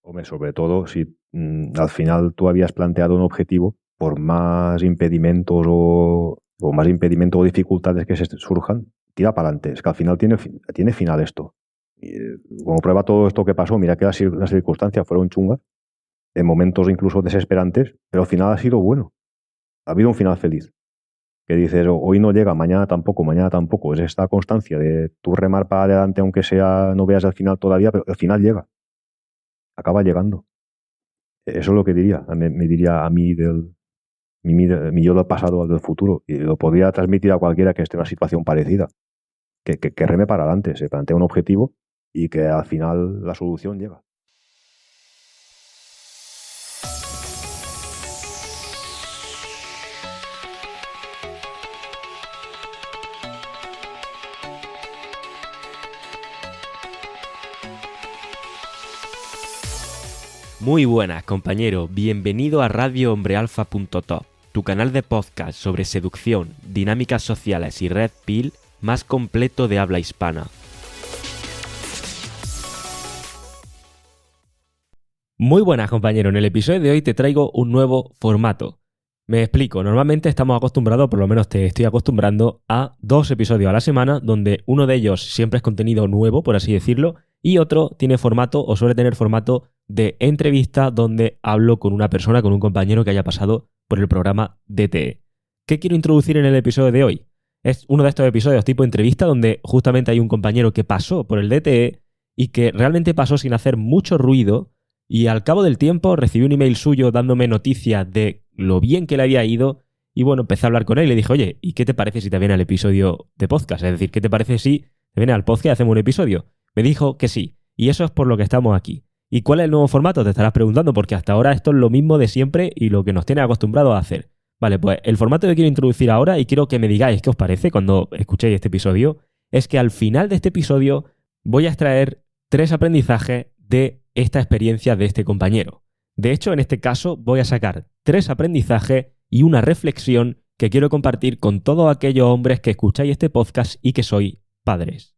Hombre, sobre todo si al final tú habías planteado un objetivo, por más impedimentos o más impedimentos o dificultades que se surjan, tira para adelante. Es que al final tiene final esto. Y, como prueba todo esto que pasó, mira que las circunstancias fueron chungas, en momentos incluso desesperantes, pero al final ha sido bueno. Ha habido un final feliz. Que dices, hoy no llega, mañana tampoco. Es esta constancia de tú remar para adelante, aunque sea no veas el final todavía, pero el final llega. Acaba llegando. Eso es lo que diría. Me diría a mí mi yo del pasado al del futuro. Y lo podría transmitir a cualquiera que esté en una situación parecida. Que reme para adelante, se plantea un objetivo y que al final la solución llega. Muy buenas, compañero. Bienvenido a radiohombrealfa.top, tu canal de podcast sobre seducción, dinámicas sociales y red pill más completo de habla hispana. Muy buenas, compañero. En el episodio de hoy te traigo un nuevo formato. Me explico. Normalmente estamos acostumbrados, por lo menos te estoy acostumbrando, a 2 episodios a la semana, donde uno de ellos siempre es contenido nuevo, por así decirlo, y otro tiene formato o suele tener formato de entrevista donde hablo con una persona, con un compañero que haya pasado por el programa DTE. ¿Qué quiero introducir en el episodio de hoy? Es uno de estos episodios tipo entrevista donde justamente hay un compañero que pasó por el DTE y que realmente pasó sin hacer mucho ruido, y al cabo del tiempo recibí un email suyo dándome noticias de lo bien que le había ido y bueno, empecé a hablar con él y le dije, oye, ¿y qué te parece si te viene al episodio de podcast? Es decir, ¿qué te parece si te viene al podcast y hacemos un episodio? Me dijo que sí, y eso es por lo que estamos aquí. ¿Y cuál es el nuevo formato? Te estarás preguntando, porque hasta ahora esto es lo mismo de siempre y lo que nos tiene acostumbrados a hacer. Vale, pues el formato que quiero introducir ahora, y quiero que me digáis qué os parece cuando escuchéis este episodio, es que al final de este episodio voy a extraer 3 aprendizajes de esta experiencia de este compañero. De hecho, en este caso voy a sacar 3 aprendizajes y una reflexión que quiero compartir con todos aquellos hombres que escucháis este podcast y que sois padres.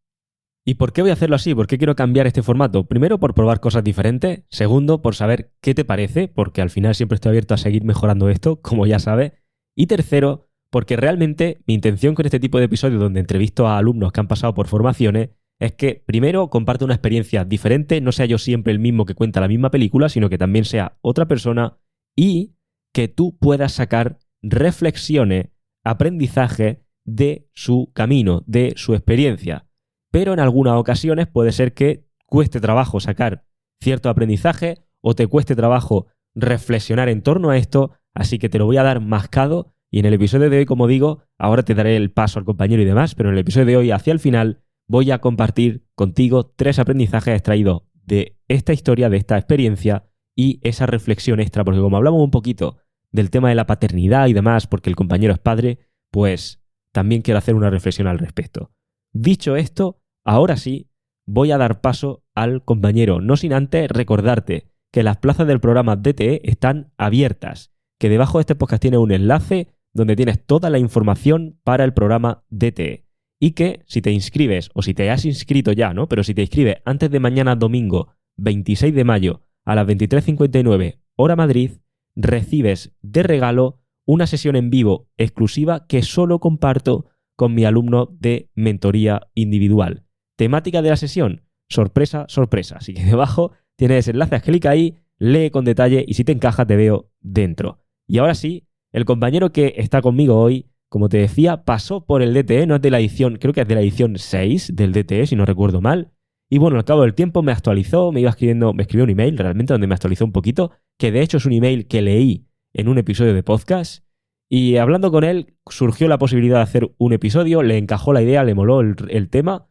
¿Y por qué voy a hacerlo así? ¿Por qué quiero cambiar este formato? Primero, por probar cosas diferentes. Segundo, por saber qué te parece, porque al final siempre estoy abierto a seguir mejorando esto, como ya sabes. Y tercero, porque realmente mi intención con este tipo de episodios donde entrevisto a alumnos que han pasado por formaciones es que, primero, comparte una experiencia diferente, no sea yo siempre el mismo que cuenta la misma película, sino que también sea otra persona, y que tú puedas sacar reflexiones, aprendizaje de su camino, de su experiencia. Pero en algunas ocasiones puede ser que cueste trabajo sacar cierto aprendizaje o te cueste trabajo reflexionar en torno a esto, así que te lo voy a dar mascado, y en el episodio de hoy, como digo, ahora te daré el paso al compañero y demás, pero en el episodio de hoy, hacia el final, voy a compartir contigo 3 aprendizajes extraídos de esta historia, de esta experiencia y esa reflexión extra, porque como hablamos un poquito del tema de la paternidad y demás, porque el compañero es padre, pues también quiero hacer una reflexión al respecto. Dicho esto, ahora sí, voy a dar paso al compañero, no sin antes recordarte que las plazas del programa DTE están abiertas, que debajo de este podcast tiene un enlace donde tienes toda la información para el programa DTE. Y que si te inscribes, o si te has inscrito ya, ¿no? Pero si te inscribes antes de mañana domingo 26 de mayo a las 23:59 hora Madrid, recibes de regalo una sesión en vivo exclusiva que solo comparto con mi alumno de mentoría individual. Temática de la sesión, sorpresa, sorpresa. Así que debajo tienes enlaces, clica ahí, lee con detalle y si te encaja te veo dentro. Y ahora sí, el compañero que está conmigo hoy, como te decía, pasó por el DTE, no es de la edición, creo que es de la edición 6 del DTE, si no recuerdo mal. Y bueno, al cabo del tiempo me actualizó, me escribió un email realmente donde me actualizó un poquito, que de hecho es un email que leí en un episodio de podcast. Y hablando con él, surgió la posibilidad de hacer un episodio, le encajó la idea, le moló el tema,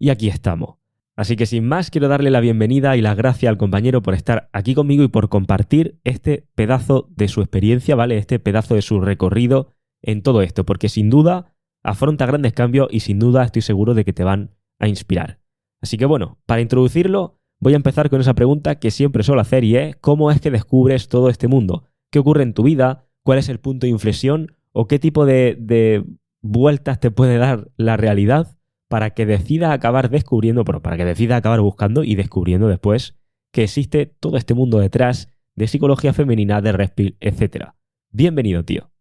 y aquí estamos. Así que sin más, quiero darle la bienvenida y las gracias al compañero por estar aquí conmigo y por compartir este pedazo de su experiencia, ¿vale? Este pedazo de su recorrido en todo esto, porque sin duda afronta grandes cambios y sin duda estoy seguro de que te van a inspirar. Así que bueno, para introducirlo, voy a empezar con esa pregunta que siempre suelo hacer y es ¿cómo es que descubres todo este mundo? ¿Qué ocurre en tu vida? ¿Cuál es el punto de inflexión? ¿O qué tipo de vueltas te puede dar la realidad para que decidas acabar descubriendo, para que decidas acabar buscando y descubriendo después que existe todo este mundo detrás de psicología femenina, de Red Pill, etc. Bienvenido, tío.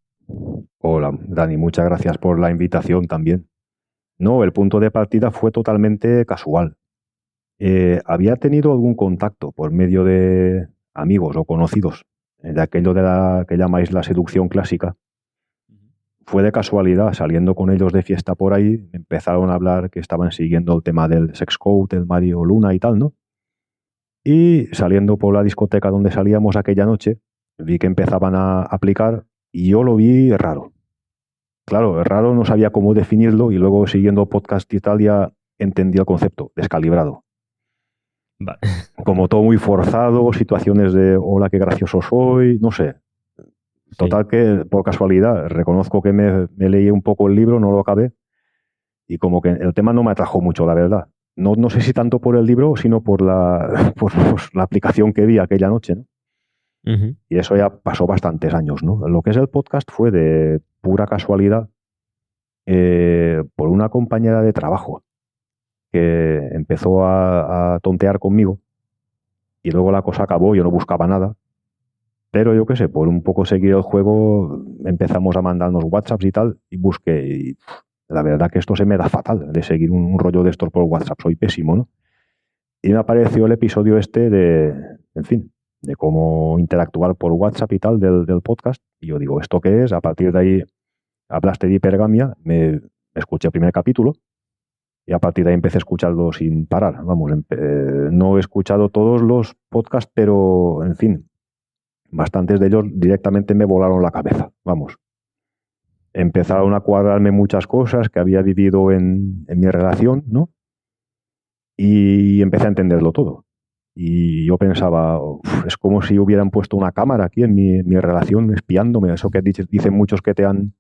Hola, Dani, muchas gracias por la invitación también. No, el punto de partida fue totalmente casual. Había tenido algún contacto por medio de amigos o conocidos, de aquello que llamáis la seducción clásica. Fue de casualidad, saliendo con ellos de fiesta por ahí, empezaron a hablar que estaban siguiendo el tema del sex code, el Mario Luna y tal, ¿no? Y saliendo por la discoteca donde salíamos aquella noche, vi que empezaban a aplicar y yo lo vi raro. Claro, raro, no sabía cómo definirlo y luego siguiendo podcast y tal ya entendí el concepto, descalibrado. Vale. Como todo muy forzado, situaciones de hola, qué gracioso soy, no sé. Total que, por casualidad, reconozco que me leí un poco el libro, no lo acabé, y como que el tema no me atrajo mucho, la verdad. No sé si tanto por el libro, sino por por la aplicación que vi aquella noche, ¿no? Uh-huh. Y eso ya pasó bastantes años, ¿no? Lo que es el podcast fue de pura casualidad por una compañera de trabajo que empezó a tontear conmigo y luego la cosa acabó, yo no buscaba nada. Pero yo qué sé, por un poco seguir el juego empezamos a mandarnos WhatsApps y tal, y busqué. Y la verdad que esto se me da fatal, de seguir un rollo de estos por WhatsApp, soy pésimo, ¿no? Y me apareció el episodio este en fin, de cómo interactuar por WhatsApp y tal del podcast. Y yo digo, ¿esto qué es? A partir de ahí hablaste de hipergamia, me escuché el primer capítulo y a partir de ahí empecé a escucharlo sin parar. Vamos, no he escuchado todos los podcasts, pero en fin, bastantes de ellos directamente me volaron la cabeza, vamos. Empezaron a cuadrarme muchas cosas que había vivido en mi relación, ¿no? Y empecé a entenderlo todo. Y yo pensaba, es como si hubieran puesto una cámara aquí en mi relación espiándome. Eso que dicen muchos que te han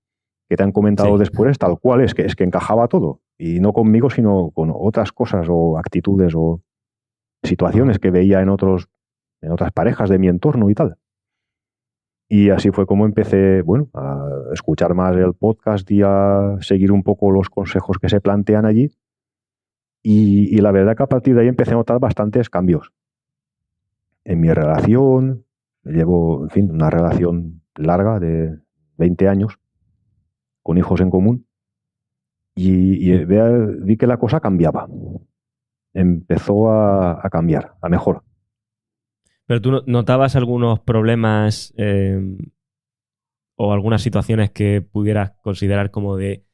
comentado Sí. después, tal cual es que encajaba todo. Y no conmigo, sino con otras cosas o actitudes o situaciones que veía en otras parejas de mi entorno y tal. Y así fue como empecé, bueno, a escuchar más el podcast y a seguir un poco los consejos que se plantean allí. Y la verdad que a partir de ahí empecé a notar bastantes cambios. En mi relación, llevo, en fin, una relación larga de 20 años, con hijos en común, y vi que la cosa cambiaba. Empezó a cambiar, a mejor. Pero tú notabas algunos problemas o algunas situaciones que pudieras considerar como de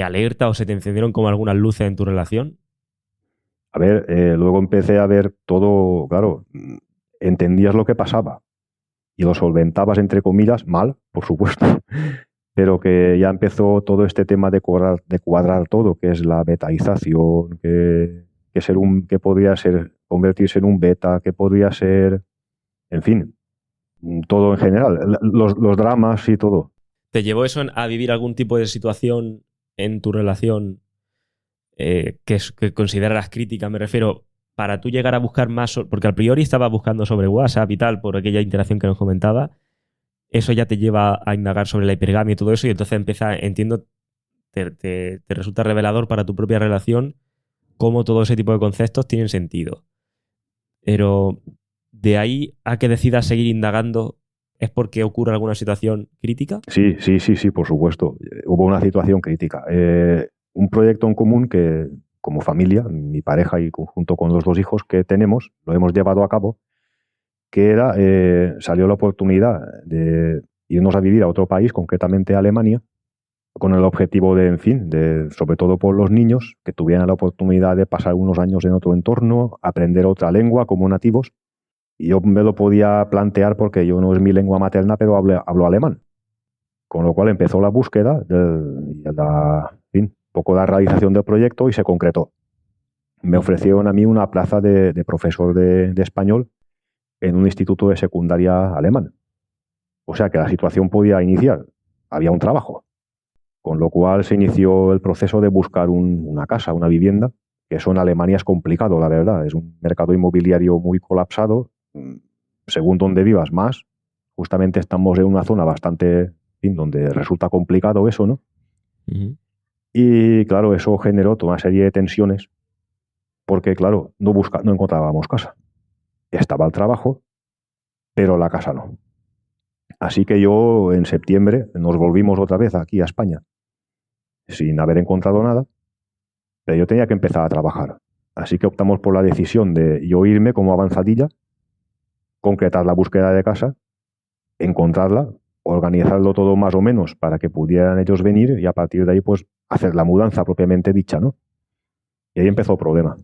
alerta o se te encendieron como algunas luces en tu relación. A ver, luego empecé a ver todo, claro, entendías lo que pasaba y lo solventabas, entre comillas, mal, por supuesto, pero que ya empezó todo este tema de cuadrar todo, que es la betaización, que podría ser convertirse en un beta, que podría ser, en fin, todo en general, los dramas y todo. ¿Te llevó eso a vivir algún tipo de situación en tu relación que consideraras crítica? Me refiero, para tú llegar a buscar más, porque al priori estabas buscando sobre WhatsApp y tal, por aquella interacción que nos comentaba, eso ya te lleva a indagar sobre la hipergamia y todo eso, y entonces entiendo, te resulta revelador para tu propia relación cómo todo ese tipo de conceptos tienen sentido. Pero de ahí a que decidas seguir indagando, ¿es porque ocurre alguna situación crítica? Sí, por supuesto. Hubo una situación crítica. Un proyecto en común que, como familia, mi pareja y junto con los dos hijos que tenemos, lo hemos llevado a cabo, que era, salió la oportunidad de irnos a vivir a otro país, concretamente a Alemania, con el objetivo de, en fin, sobre todo por los niños, que tuvieran la oportunidad de pasar unos años en otro entorno, aprender otra lengua como nativos. Y yo me lo podía plantear porque yo no es mi lengua materna, pero hablo alemán. Con lo cual empezó la búsqueda, en fin, un poco la realización del proyecto y se concretó. Me ofrecieron a mí una plaza de profesor de español en un instituto de secundaria alemán. O sea que la situación podía iniciar. Había un trabajo. Con lo cual se inició el proceso de buscar una casa, una vivienda, que eso en Alemania es complicado, la verdad. Es un mercado inmobiliario muy colapsado. Según donde vivas más, justamente estamos en una zona bastante, donde resulta complicado eso, ¿no? Uh-huh. Y claro, eso generó toda una serie de tensiones, porque claro, no encontrábamos casa. estaba el trabajo, pero la casa no. Así que yo en septiembre nos volvimos otra vez aquí a España, sin haber encontrado nada, pero yo tenía que empezar a trabajar. Así que optamos por la decisión de yo irme como avanzadilla, concretar la búsqueda de casa, encontrarla, organizarlo todo más o menos para que pudieran ellos venir y a partir de ahí pues hacer la mudanza propiamente dicha, ¿no? Y ahí empezó el problema.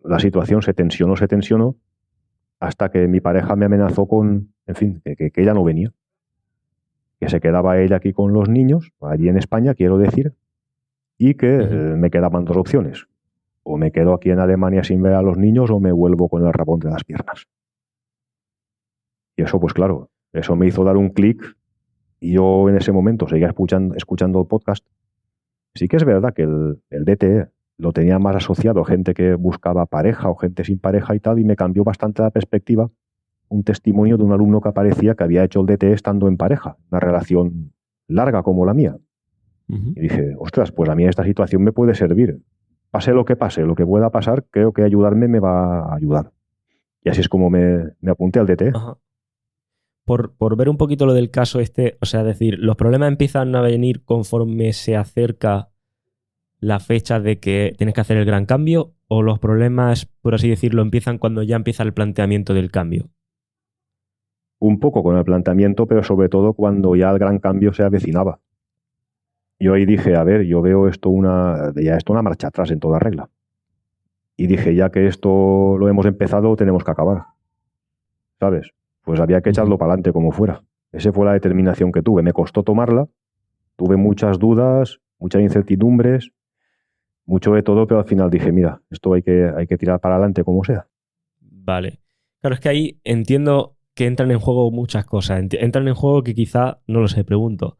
La situación se tensionó, hasta que mi pareja me amenazó con, en fin, que ella no venía, que se quedaba ella aquí con los niños, allí en España, quiero decir, y que me quedaban dos opciones. O me quedo aquí en Alemania sin ver a los niños o me vuelvo con el rabón de las piernas. Y eso, pues claro, eso me hizo dar un clic y yo en ese momento seguía escuchando el podcast. Sí que es verdad que el DTE lo tenía más asociado a gente que buscaba pareja o gente sin pareja y tal, y me cambió bastante la perspectiva un testimonio de un alumno que aparecía que había hecho el DTE estando en pareja, una relación larga como la mía. Y dije, ostras, pues a mí esta situación me puede servir. Pase, lo que pueda pasar, creo que ayudarme me va a ayudar. Y así es como me apunté al DTE. Ajá. Por ver un poquito lo del caso este, o sea, decir, los problemas empiezan a venir conforme se acerca la fecha de que tienes que hacer el gran cambio, o los problemas, por así decirlo, empiezan cuando ya empieza el planteamiento del cambio. Un poco con el planteamiento, pero sobre todo cuando ya el gran cambio se avecinaba. Yo ahí dije, a ver, yo veo esto una marcha atrás en toda regla. Y dije, ya que esto lo hemos empezado, tenemos que acabar. ¿Sabes? Pues había que echarlo para adelante como fuera. Esa fue la determinación que tuve. Me costó tomarla, tuve muchas dudas, muchas incertidumbres, mucho de todo, pero al final dije, mira, esto hay que tirar para adelante como sea. Vale. Claro, es que ahí entiendo que entran en juego muchas cosas. Entran en juego que quizá, no lo sé, pregunto.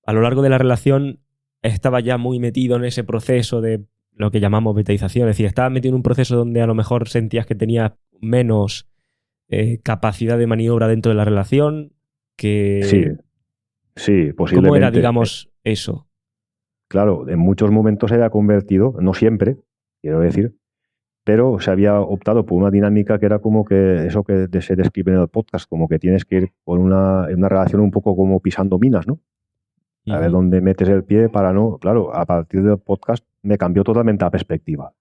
A lo largo de la relación estaba ya muy metido en ese proceso de lo que llamamos betaización. Es decir, estaba metido en un proceso donde a lo mejor sentías que tenías menos capacidad de maniobra dentro de la relación. Sí, posiblemente. ¿Cómo era, digamos, eso? Claro, en muchos momentos se había convertido, no siempre, quiero decir, pero se había optado por una dinámica que era como que eso que se describe en el podcast, como que tienes que ir en una relación un poco como pisando minas, ¿no? A ver dónde metes el pie para no... Claro, a partir del podcast me cambió totalmente la perspectiva.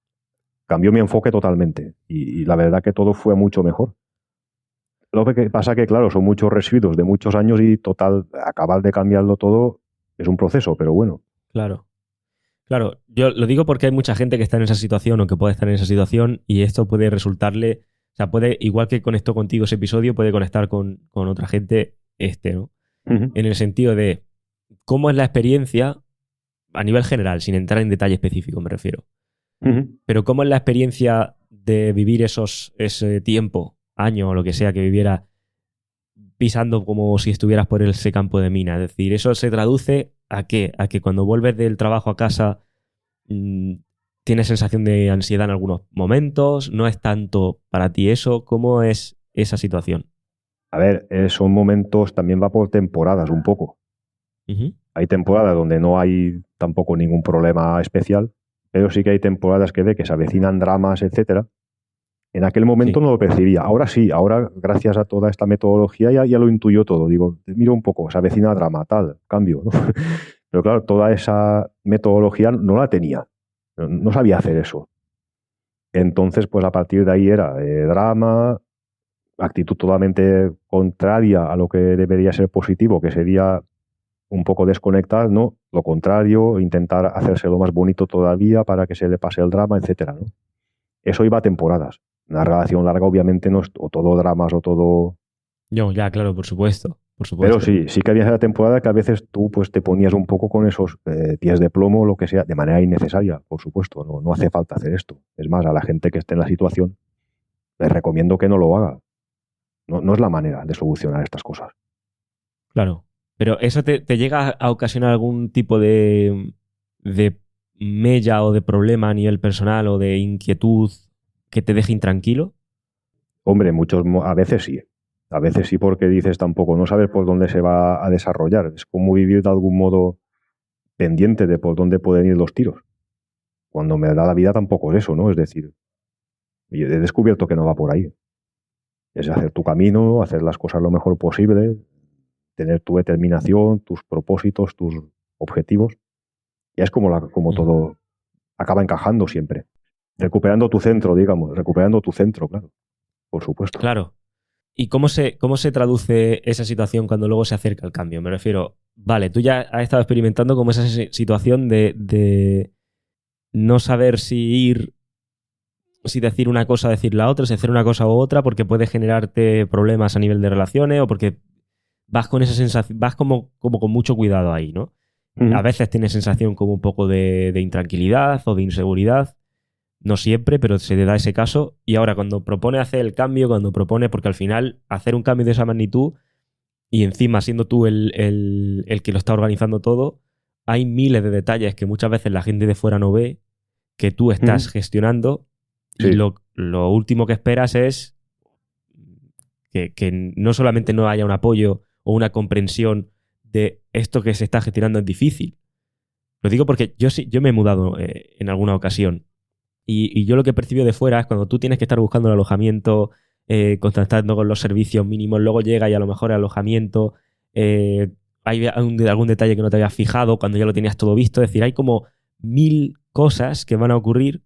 Cambió mi enfoque totalmente. Y la verdad que todo fue mucho mejor. Lo que pasa que, claro, son muchos residuos de muchos años y total, acabar de cambiarlo todo es un proceso, pero bueno. Claro. Claro, yo lo digo porque hay mucha gente que está en esa situación o que puede estar en esa situación y esto puede resultarle... O sea, puede, igual que conectó contigo ese episodio, puede conectar con otra gente ¿no? En el sentido de cómo es la experiencia a nivel general, sin entrar en detalle específico, me refiero. Pero cómo es la experiencia de vivir ese tiempo, año o lo que sea que viviera pisando como si estuvieras por ese campo de mina. Es decir, eso se traduce ¿a qué? A que cuando vuelves del trabajo a casa tienes sensación de ansiedad en algunos momentos, no es tanto para ti eso. ¿Cómo es esa situación? A ver, son momentos, también va por temporadas un poco. Hay temporadas donde no hay tampoco ningún problema especial, pero sí que hay temporadas que ve que se avecinan dramas, etcétera. En aquel momento no lo percibía. Ahora sí, ahora gracias a toda esta metodología ya lo intuyo todo. Digo, miro un poco, se avecina drama, tal, cambio, ¿no? Pero claro, toda esa metodología no la tenía. No sabía hacer eso. Entonces, pues a partir de ahí era drama, actitud totalmente contraria a lo que debería ser positivo, que sería un poco desconectar, ¿no? Lo contrario, intentar hacérselo más bonito todavía para que se le pase el drama, etcétera, ¿no? Eso iba a temporadas. Una relación larga, obviamente, no es o todo dramas o todo... No, ya, claro, por supuesto. Pero sí que había esa temporada que a veces tú pues te ponías un poco con esos pies de plomo o lo que sea, de manera innecesaria, por supuesto. No hace falta hacer esto. Es más, a la gente que esté en la situación, les recomiendo que no lo haga. No es la manera de solucionar estas cosas. Claro. Pero ¿eso te llega a ocasionar algún tipo de mella o de problema a nivel personal o de inquietud que te deje intranquilo? Hombre, a veces sí. A veces sí, porque dices tampoco, no sabes por dónde se va a desarrollar. Es como vivir de algún modo pendiente de por dónde pueden ir los tiros. Cuando me da la vida tampoco es eso, ¿no? Es decir, he descubierto que no va por ahí. Es hacer tu camino, hacer las cosas lo mejor posible, tener tu determinación, tus propósitos, tus objetivos. Y es como todo acaba encajando siempre. Recuperando tu centro, digamos, recuperando tu centro, claro, por supuesto. Claro. ¿Y cómo se traduce esa situación cuando luego se acerca el cambio? Me refiero, vale, tú ya has estado experimentando como esa situación de no saber si decir una cosa o decir la otra, si hacer una cosa u otra, porque puede generarte problemas a nivel de relaciones o porque vas con esa sensación, vas como con mucho cuidado ahí, ¿no? A veces tienes sensación como un poco de intranquilidad o de inseguridad. No siempre, pero se te da ese caso. Y ahora, cuando propone hacer el cambio, porque al final hacer un cambio de esa magnitud y encima siendo tú el que lo está organizando todo, hay miles de detalles que muchas veces la gente de fuera no ve, que tú estás gestionando y Sí. lo último que esperas es que no solamente no haya un apoyo o una comprensión de esto que se está gestionando es difícil. Lo digo porque yo me he mudado en alguna ocasión y yo lo que percibo de fuera es cuando tú tienes que estar buscando el alojamiento, contactando con los servicios mínimos, luego llega y a lo mejor el alojamiento, hay algún detalle que no te habías fijado cuando ya lo tenías todo visto. Es decir, hay como 1000 cosas que van a ocurrir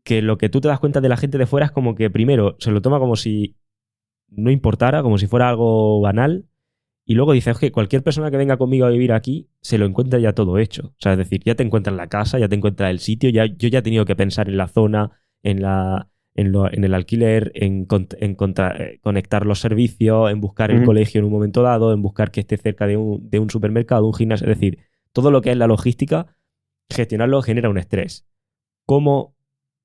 que lo que tú te das cuenta de la gente de fuera es como que primero se lo toma como si no importara, como si fuera algo banal. Y luego dices, oye, cualquier persona que venga conmigo a vivir aquí se lo encuentra ya todo hecho. O sea, es decir, ya te encuentras la casa, ya te encuentras el sitio, yo ya he tenido que pensar en la zona, en el alquiler, conectar los servicios, en buscar el colegio en un momento dado, en buscar que esté cerca de un supermercado, un gimnasio. Es decir, todo lo que es la logística, gestionarlo genera un estrés. ¿Cómo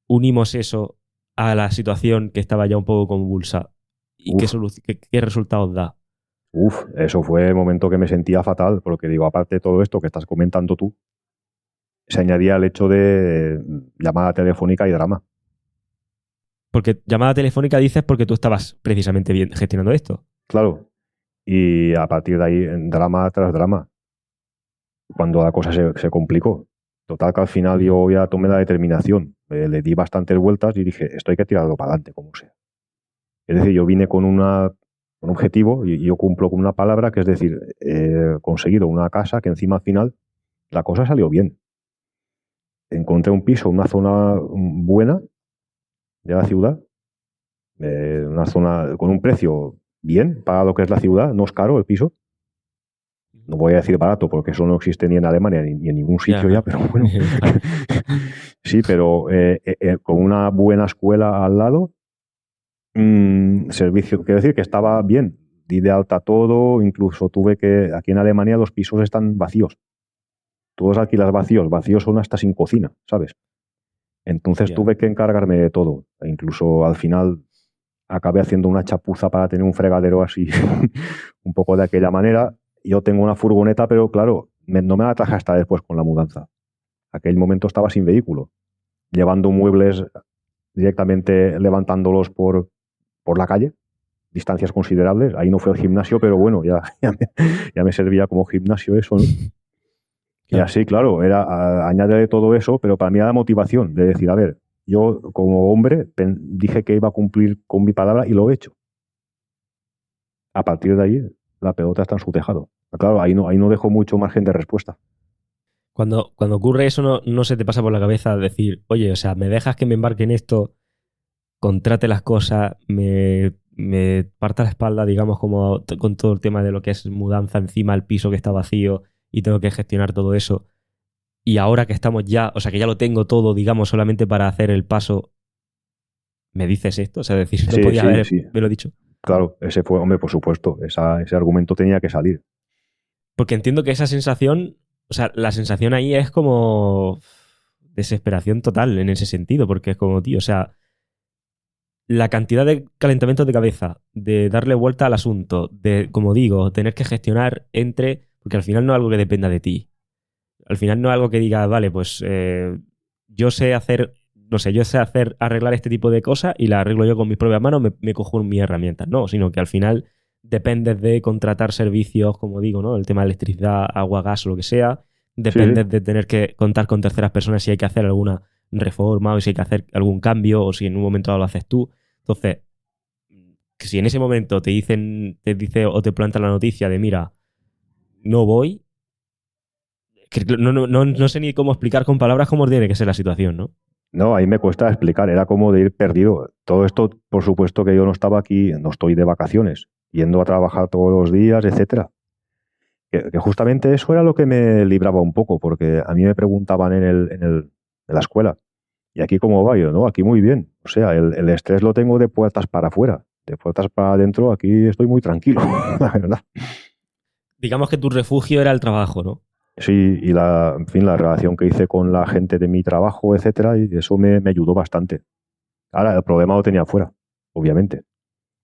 unimos eso a la situación que estaba ya un poco convulsa? ¿Y qué resultados da? Eso fue el momento que me sentía fatal, porque digo, aparte de todo esto que estás comentando tú, se añadía el hecho de llamada telefónica y drama. Porque llamada telefónica dices porque tú estabas precisamente bien gestionando esto. Claro. Y a partir de ahí, drama tras drama, cuando la cosa se complicó. Total que al final yo ya tomé la determinación, le di bastantes vueltas y dije, esto hay que tirarlo para adelante, como sea. Es decir, yo vine con un objetivo y yo cumplo con una palabra, que es decir, he conseguido una casa que encima al final la cosa salió bien. Encontré un piso en una zona buena de la ciudad, una zona con un precio bien para lo que es la ciudad, no es caro el piso. No voy a decir barato porque eso no existe ni en Alemania ni en ningún sitio ya, pero bueno. Sí, pero con una buena escuela al lado, servicio, quiero decir que estaba bien. Di de alta todo, incluso tuve que, aquí en Alemania los pisos están vacíos. Todos alquilas vacíos, vacíos son hasta sin cocina, ¿sabes? Entonces tuve que encargarme de todo. E incluso al final acabé haciendo una chapuza para tener un fregadero así, un poco de aquella manera. Yo tengo una furgoneta, pero claro, no me la traje hasta después con la mudanza. Aquel momento estaba sin vehículo, llevando muebles directamente, levantándolos por la calle, distancias considerables. Ahí no fue el gimnasio, pero bueno, ya me servía como gimnasio eso, ¿no? Y así, claro, añadirle todo eso, pero para mí era la motivación de decir, a ver, yo como hombre dije que iba a cumplir con mi palabra y lo he hecho. A partir de ahí, la pelota está en su tejado. Claro, ahí no dejo mucho margen de respuesta. Cuando ocurre eso, no se te pasa por la cabeza decir, oye, o sea, ¿me dejas que me embarque en esto, contrate las cosas, me parta la espalda, digamos, como con todo el tema de lo que es mudanza encima, el piso que está vacío y tengo que gestionar todo eso? Y ahora que estamos ya, o sea, que ya lo tengo todo, digamos, solamente para hacer el paso, ¿me dices esto? O sea, decir, no podía haberlo dicho. Claro, ese fue, hombre, por supuesto, ese argumento tenía que salir. Porque entiendo que esa sensación, o sea, la sensación ahí es como desesperación total en ese sentido, porque es como, tío, o sea, la cantidad de calentamientos de cabeza, de darle vuelta al asunto, de, como digo, tener que gestionar porque al final no es algo que dependa de ti. Al final no es algo que diga, vale, pues yo sé hacer, no sé, arreglar este tipo de cosas y la arreglo yo con mis propias manos, me cojo mis herramientas. No, sino que al final dependes de contratar servicios, como digo, ¿no? El tema de electricidad, agua, gas o lo que sea. Dependes de tener que contar con terceras personas si hay que hacer alguna reforma o si hay que hacer algún cambio o si en un momento dado lo haces tú. Entonces, que si en ese momento te dice o te plantan la noticia de mira, no voy, que no sé ni cómo explicar con palabras cómo tiene que ser la situación, ¿no? No, ahí me cuesta explicar, era como de ir perdido. Todo esto, por supuesto que yo no estaba aquí, no estoy de vacaciones, yendo a trabajar todos los días, etcétera. Que justamente eso era lo que me libraba un poco, porque a mí me preguntaban en la escuela, ¿y aquí cómo va yo? No, aquí muy bien. O sea, el estrés lo tengo de puertas para afuera, de puertas para adentro, aquí estoy muy tranquilo, la verdad. Digamos que tu refugio era el trabajo, ¿no? Sí, y en fin, la relación que hice con la gente de mi trabajo, etcétera, y eso me ayudó bastante. Ahora, el problema lo tenía afuera, obviamente.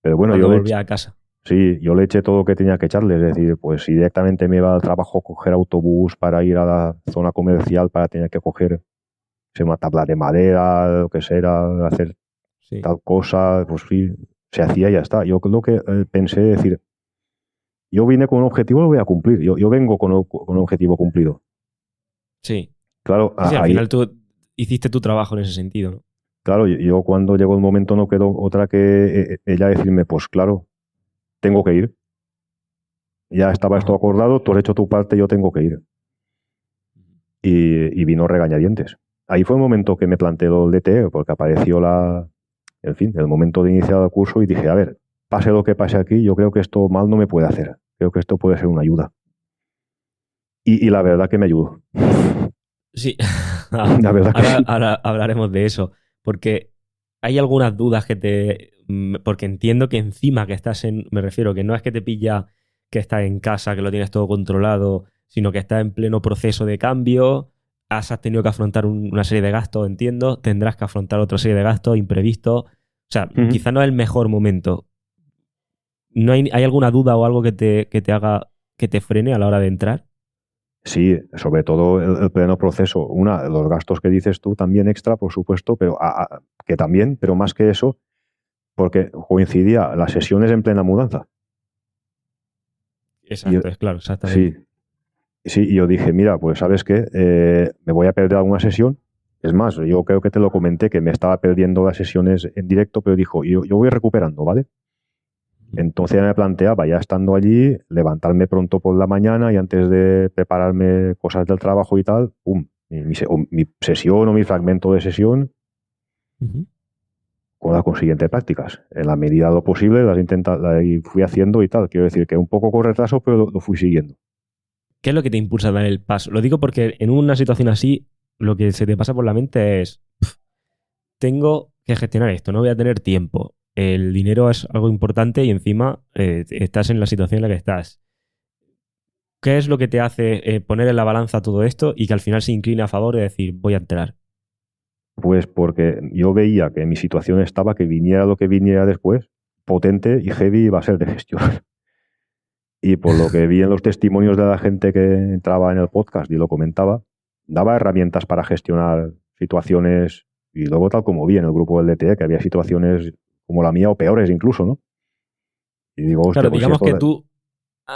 Pero bueno, Cuando volvía a casa. sí, yo le eché todo lo que tenía que echarle. Es decir, pues si directamente me iba al trabajo a coger autobús para ir a la zona comercial para tener que coger una tabla de madera, lo que sea, hacer Sí. tal cosa, pues sí, se hacía y ya está. Yo lo que pensé, decir, yo vine con un objetivo, lo voy a cumplir. Yo vengo con un objetivo cumplido. Sí. Claro, Sí, al ahí, final tú hiciste tu trabajo en ese sentido, ¿no? claro, yo cuando llegó el momento no quedó otra que ella decirme, pues claro, tengo que ir. Ya estaba esto Ajá. acordado, tú has hecho tu parte, yo tengo que ir. Y vino regañadientes. Ahí fue el momento que me planteó el DTE, porque apareció en fin, el momento de iniciar el curso y dije, a ver, pase lo que pase aquí, yo creo que esto mal no me puede hacer. Creo que esto puede ser una ayuda. Y la verdad que me ayudó. Sí. La verdad que sí. Ahora hablaremos de eso. Porque hay algunas dudas porque entiendo que encima que estás me refiero, que no es que te pilla que estás en casa, que lo tienes todo controlado, sino que estás en pleno proceso de cambio, has tenido que afrontar una serie de gastos, entiendo, tendrás que afrontar otra serie de gastos imprevistos. O sea, Ujú. quizá no es el mejor momento. ¿No hay alguna duda o algo que te haga, que te frene a la hora de entrar? Sí, sobre todo el pleno proceso. Los gastos que dices tú también extra, por supuesto, pero que también, pero más que eso, porque coincidía las sesiones en plena mudanza. Y Exacto, es claro, sí, exactamente. sí, y yo dije, mira, pues sabes qué, me voy a perder alguna sesión. Es más, yo creo que te lo comenté, que me estaba perdiendo las sesiones en directo, pero dijo, yo voy recuperando, ¿vale? Entonces ya me planteaba, ya estando allí, levantarme pronto por la mañana y antes de prepararme cosas del trabajo y tal, pum, o mi sesión o mi fragmento de sesión Ujú. con las consiguientes prácticas. En la medida de lo posible las fui haciendo y tal. Quiero decir que un poco con retraso, pero lo fui siguiendo. ¿Qué es lo que te impulsa a dar el paso? Lo digo porque en una situación así, lo que se te pasa por la mente es, tengo que gestionar esto, no voy a tener tiempo. El dinero es algo importante y encima estás en la situación en la que estás. ¿Qué es lo que te hace poner en la balanza todo esto y que al final se incline a favor de decir, voy a entrar? Pues porque yo veía que mi situación estaba que viniera lo que viniera después, potente y heavy iba a ser de gestión. Y por lo que vi en los testimonios de la gente que entraba en el podcast y lo comentaba, daba herramientas para gestionar situaciones y luego tal como vi en el grupo del DTE, que había situaciones como la mía o peores incluso, ¿no? Y digo, hostia, Claro, pues si digamos esto... que tú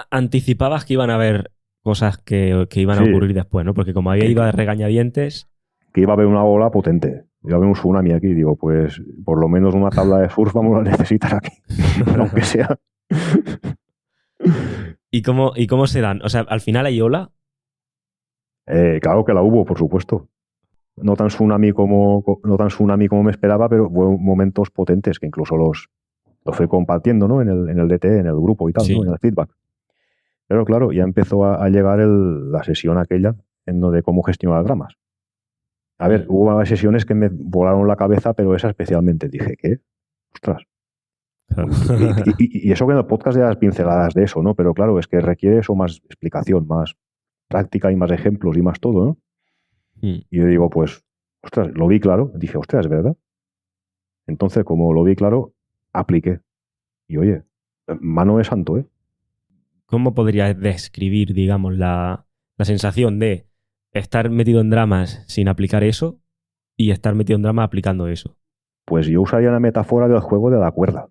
anticipabas que iban a haber cosas que iban a Sí, ocurrir después, ¿no? Porque como había que, ido que, a regañadientes, que iba a haber una ola potente, iba a haber un tsunami aquí. Digo, pues por lo menos una tabla de surf vamos a necesitar aquí, aunque sea. ¿y cómo se dan? O sea, al final hay ola. Claro que la hubo, por supuesto. No tan tsunami como me esperaba, pero hubo momentos potentes que incluso los fui compartiendo, ¿no? En el DT, en el grupo y tal, ¿no? En Sí. el feedback. Pero claro, ya empezó a llegar la sesión aquella en lo de cómo gestionar dramas. A ver, Mm. hubo varias sesiones que me volaron la cabeza, pero esa especialmente. Dije, ¿qué? Ostras. Y eso que en el podcast de las pinceladas de eso, ¿no? Pero claro, es que requiere eso más explicación, más práctica y más ejemplos y más todo, ¿no? Mm. Y yo digo, pues, ostras, lo vi claro. Dije, ostras, es verdad. Entonces, como lo vi claro, apliqué. Y oye, mano de santo, ¿eh? ¿Cómo podrías describir, digamos, la sensación de estar metido en dramas sin aplicar eso y estar metido en dramas aplicando eso? Pues yo usaría la metáfora del juego de la cuerda.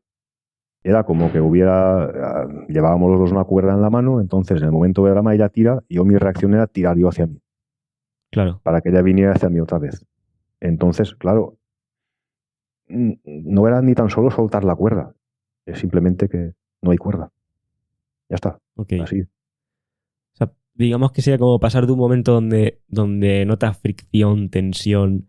Era como que llevábamos los dos una cuerda en la mano, entonces en el momento de drama ella tira y yo mi reacción era tirar yo hacia mí, Claro. para que ella viniera hacia mí otra vez. Entonces, claro, no era ni tan solo soltar la cuerda, Es simplemente que no hay cuerda. Ya está. Ok. Así. O sea, digamos que sería como pasar de un momento donde notas fricción, tensión,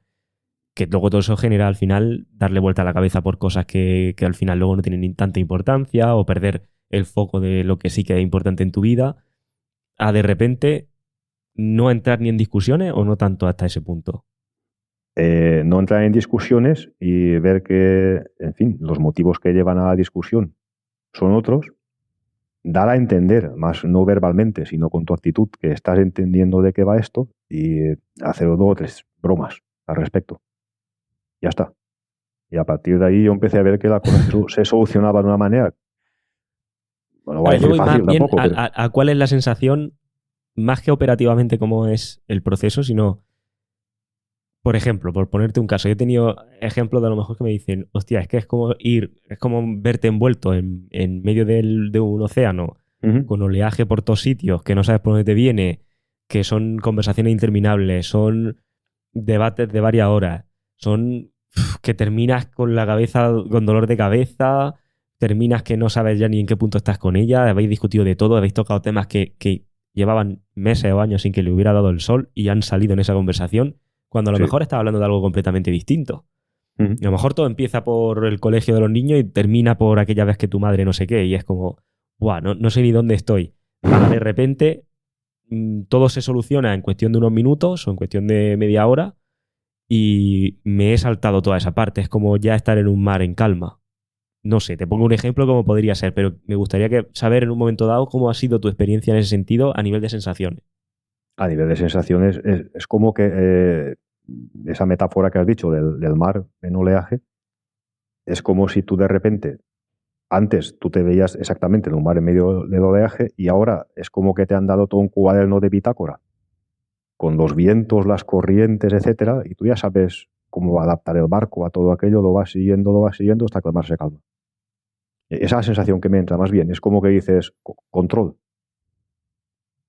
que luego todo eso genera al final darle vuelta a la cabeza por cosas que al final luego no tienen ni tanta importancia o perder el foco de lo que sí que es importante en tu vida, a de repente no entrar ni en discusiones o no tanto hasta ese punto. No entrar en discusiones y ver que, en fin, los motivos que llevan a la discusión son otros, dar a entender, más no verbalmente, sino con tu actitud, que estás entendiendo de qué va esto y hacer 2 o 3 bromas al respecto. Ya está. Y a partir de ahí yo empecé a ver que la cosa se solucionaba de una manera, bueno, no voy a Claro, yo decir voy más fácil bien tampoco, pero a cuál es la sensación, más que operativamente cómo es el proceso, sino, por ejemplo, por ponerte un caso, yo he tenido ejemplos de a lo mejor que me dicen, hostia, es que es como verte envuelto en medio de un océano ujú, con oleaje por todos sitios, que no sabes por dónde te viene, que son conversaciones interminables, son debates de varias horas, son que terminas con la cabeza, con dolor de cabeza, terminas que no sabes ya ni en qué punto estás con ella, habéis discutido de todo, habéis tocado temas que llevaban meses o años sin que le hubiera dado el sol y han salido en esa conversación, cuando a lo sí, mejor estás hablando de algo completamente distinto. ujú, Y a lo mejor todo empieza por el colegio de los niños y termina por aquella vez que tu madre no sé qué, y es como, buah, no sé ni dónde estoy. Para de repente todo se soluciona en cuestión de unos minutos o en cuestión de media hora y me he saltado toda esa parte. Es como ya estar en un mar en calma. No sé, te pongo un ejemplo como podría ser, pero me gustaría saber en un momento dado cómo ha sido tu experiencia en ese sentido a nivel de sensaciones. a nivel de sensaciones, es como que esa metáfora que has dicho del mar en oleaje, es como si tú de repente, antes tú te veías exactamente en un mar en medio del oleaje y ahora es como que te han dado todo un cuaderno de bitácora con los vientos, las corrientes, etcétera, y tú ya sabes cómo adaptar el barco a todo aquello, lo vas siguiendo hasta que el mar se calma. Esa es la sensación que me entra más bien, es como que dices, control.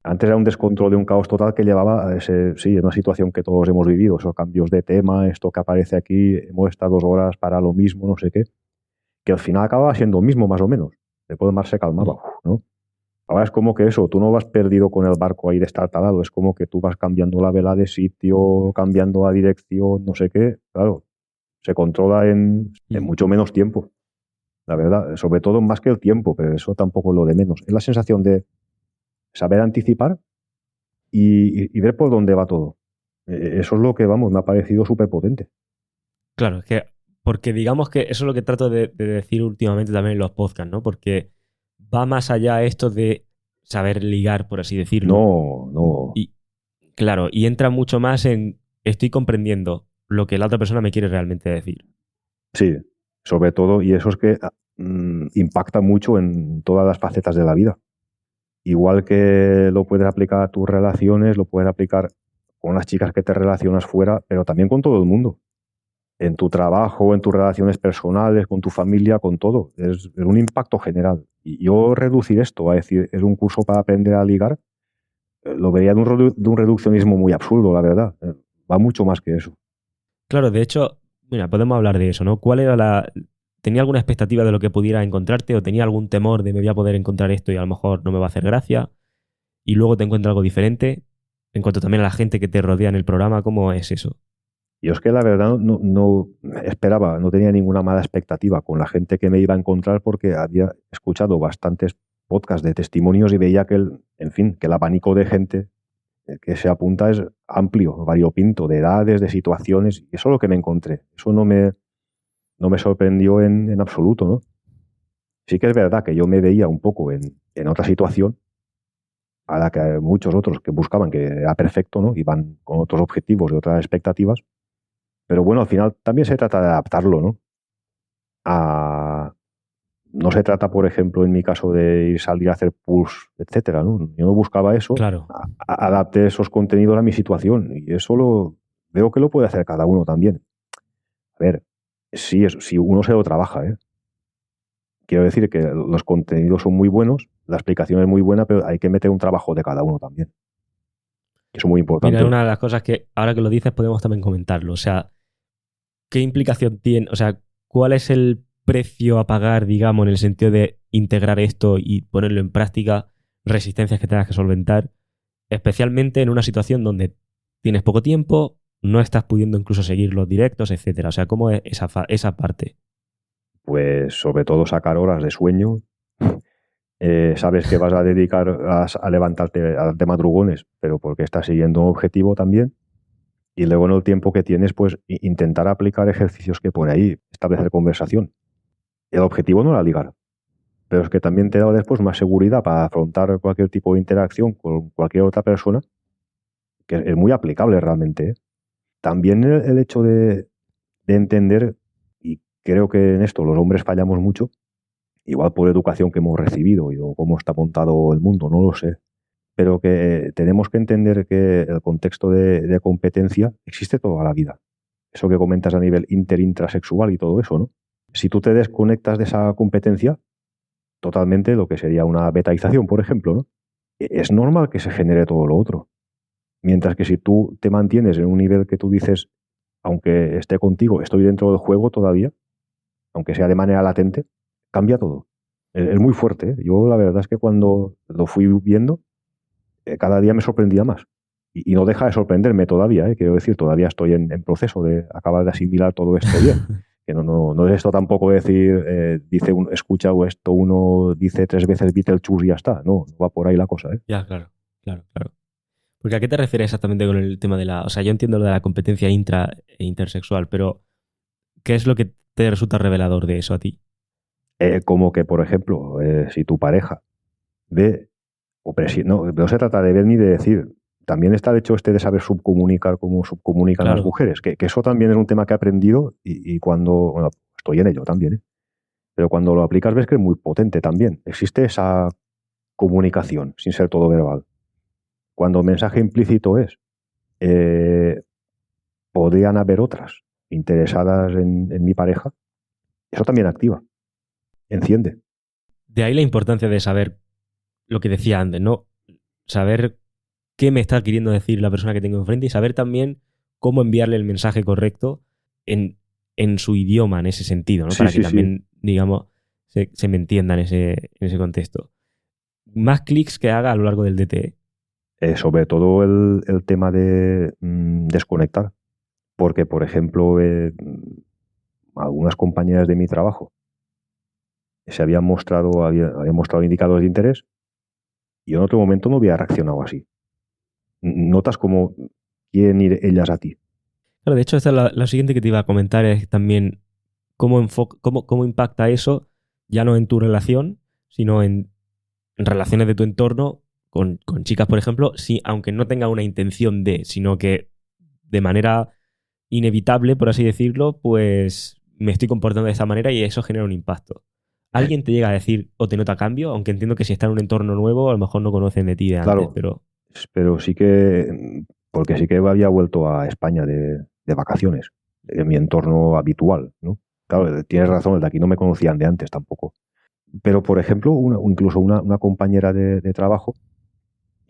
Antes era un descontrol de un caos total que llevaba a ese, sí, una situación que todos hemos vivido, esos cambios de tema, esto que aparece aquí, hemos estado 2 horas para lo mismo, no sé qué, que al final acababa siendo lo mismo más o menos. Después el mar se calmaba, ¿no? Ahora es como que eso, tú no vas perdido con el barco ahí destartalado, es como que tú vas cambiando la vela de sitio, cambiando la dirección, no sé qué, claro, se controla en mucho menos tiempo, la verdad, sobre todo más que el tiempo, pero eso tampoco es lo de menos. Es la sensación de saber anticipar y ver por dónde va todo. Eso es lo que, vamos, me ha parecido súper potente. Claro, es que, porque digamos que eso es lo que trato de decir últimamente también en los podcasts, ¿no? Porque va más allá esto de saber ligar, por así decirlo. No, no, Y claro, y entra mucho más en estoy comprendiendo lo que la otra persona me quiere realmente decir. sí, sobre todo, y eso es que impacta mucho en todas las facetas de la vida. Igual que lo puedes aplicar a tus relaciones, lo puedes aplicar con las chicas que te relacionas fuera, pero también con todo el mundo. En tu trabajo, en tus relaciones personales, con tu familia, con todo. Es un impacto general. Y yo reducir esto a decir, es un curso para aprender a ligar, lo vería de un reduccionismo muy absurdo, la verdad. Va mucho más que eso. Claro, de hecho, mira, podemos hablar de eso, ¿no? ¿Cuál era la... ¿Tenía alguna expectativa de lo que pudiera encontrarte o tenía algún temor de me voy a poder encontrar esto y a lo mejor no me va a hacer gracia? Y luego te encuentras algo diferente. En cuanto también a la gente que te rodea en el programa, ¿cómo es eso? Yo es que la verdad no esperaba, no tenía ninguna mala expectativa con la gente que me iba a encontrar porque había escuchado bastantes podcasts de testimonios y veía que en fin, que el abanico de gente que se apunta es amplio, variopinto, de edades, de situaciones, y eso es lo que me encontré. Eso no me sorprendió en absoluto, ¿no? Sí que es verdad que yo me veía un poco en otra situación a la que muchos otros que buscaban que era perfecto, ¿no? Iban con otros objetivos y otras expectativas, pero bueno, al final también se trata de adaptarlo, ¿no? A, no se trata, por ejemplo, en mi caso de ir salir a hacer pulls, etcétera, ¿no? Yo no buscaba eso, Claro. adapté esos contenidos a mi situación y eso veo que lo puede hacer cada uno también. A ver, sí, si uno se lo trabaja, ¿eh? Quiero decir que los contenidos son muy buenos, la explicación es muy buena, pero hay que meter un trabajo de cada uno también. Eso es muy Mira, es importante. una de las cosas que ahora que lo dices podemos también comentarlo. O sea, ¿qué implicación tiene? O sea, ¿cuál es el precio a pagar, digamos, en el sentido de integrar esto y ponerlo en práctica, resistencias que tengas que solventar, especialmente en una situación donde tienes poco tiempo, no estás pudiendo incluso seguir los directos, etcétera? O sea, ¿cómo es esa parte? Pues sobre todo sacar horas de sueño. Sabes que vas a dedicar a levantarte, a darte madrugones, pero porque estás siguiendo un objetivo también. Y luego en el tiempo que tienes, pues intentar aplicar ejercicios que pone ahí, establecer conversación. El objetivo no era ligar, pero es que también te da después más seguridad para afrontar cualquier tipo de interacción con cualquier otra persona, que es muy aplicable realmente, ¿eh? También el hecho de entender, y creo que en esto los hombres fallamos mucho, igual por educación que hemos recibido y o cómo está montado el mundo, no lo sé, pero que tenemos que entender que el contexto de competencia existe toda la vida. Eso que comentas a nivel intrasexual y todo eso, ¿no? Si tú te desconectas de esa competencia, totalmente lo que sería una betaización, por ejemplo, ¿no? Es normal que se genere todo lo otro. Mientras que si tú te mantienes en un nivel que tú dices, aunque esté contigo, estoy dentro del juego todavía, aunque sea de manera latente, cambia todo. Es muy fuerte, ¿eh? Yo la verdad es que cuando lo fui viendo, cada día me sorprendía más. Y no deja de sorprenderme todavía, ¿eh? Quiero decir, todavía estoy en proceso de acabar de asimilar todo esto bien. Que no es esto tampoco decir, escucha o esto uno dice 3 veces Beetlejuice y ya está. No va por ahí la cosa, ¿eh? Ya, claro, claro, claro. Porque ¿a qué te refieres exactamente con el tema de la... O sea, yo entiendo lo de la competencia intra e intersexual, pero ¿qué es lo que te resulta revelador de eso a ti? Como que, por ejemplo, si tu pareja ve, no se trata de ver ni de decir, también está el hecho este de saber subcomunicar como subcomunican las Claro. mujeres, que eso también es un tema que he aprendido y cuando, bueno, estoy en ello también, ¿eh? Pero cuando lo aplicas ves que es muy potente también. Existe esa comunicación sin ser todo verbal. Cuando el mensaje implícito es, eh, podrían haber otras interesadas en mi pareja, eso también activa, enciende. De ahí la importancia de saber lo que decía antes, ¿no? Saber qué me está queriendo decir la persona que tengo enfrente y saber también cómo enviarle el mensaje correcto en, en su idioma, en ese sentido, ¿no? Sí, Para que sí, sí. también, digamos, se me entienda en ese contexto. Más clics que haga a lo largo del DTE. Sobre todo el tema de desconectar. Porque, por ejemplo, algunas compañeras de mi trabajo se habían mostrado indicadores de interés y yo en otro momento no había reaccionado así. Notas cómo quieren ir ellas a ti. Claro, de hecho, esta es la siguiente que te iba a comentar, es también cómo impacta eso, ya no en tu relación, sino en relaciones de tu entorno, con chicas, por ejemplo, si, aunque no tenga una intención de, sino que de manera inevitable, por así decirlo, pues me estoy comportando de esta manera y eso genera un impacto. ¿Alguien te llega a decir o te nota cambio? Aunque entiendo que si está en un entorno nuevo, a lo mejor no conocen de ti de antes, Claro, pero pero sí que, porque sí que había vuelto a España de vacaciones, en mi entorno habitual, ¿no? Claro, tienes razón, el de aquí no me conocían de antes tampoco. Pero, por ejemplo, incluso una compañera de trabajo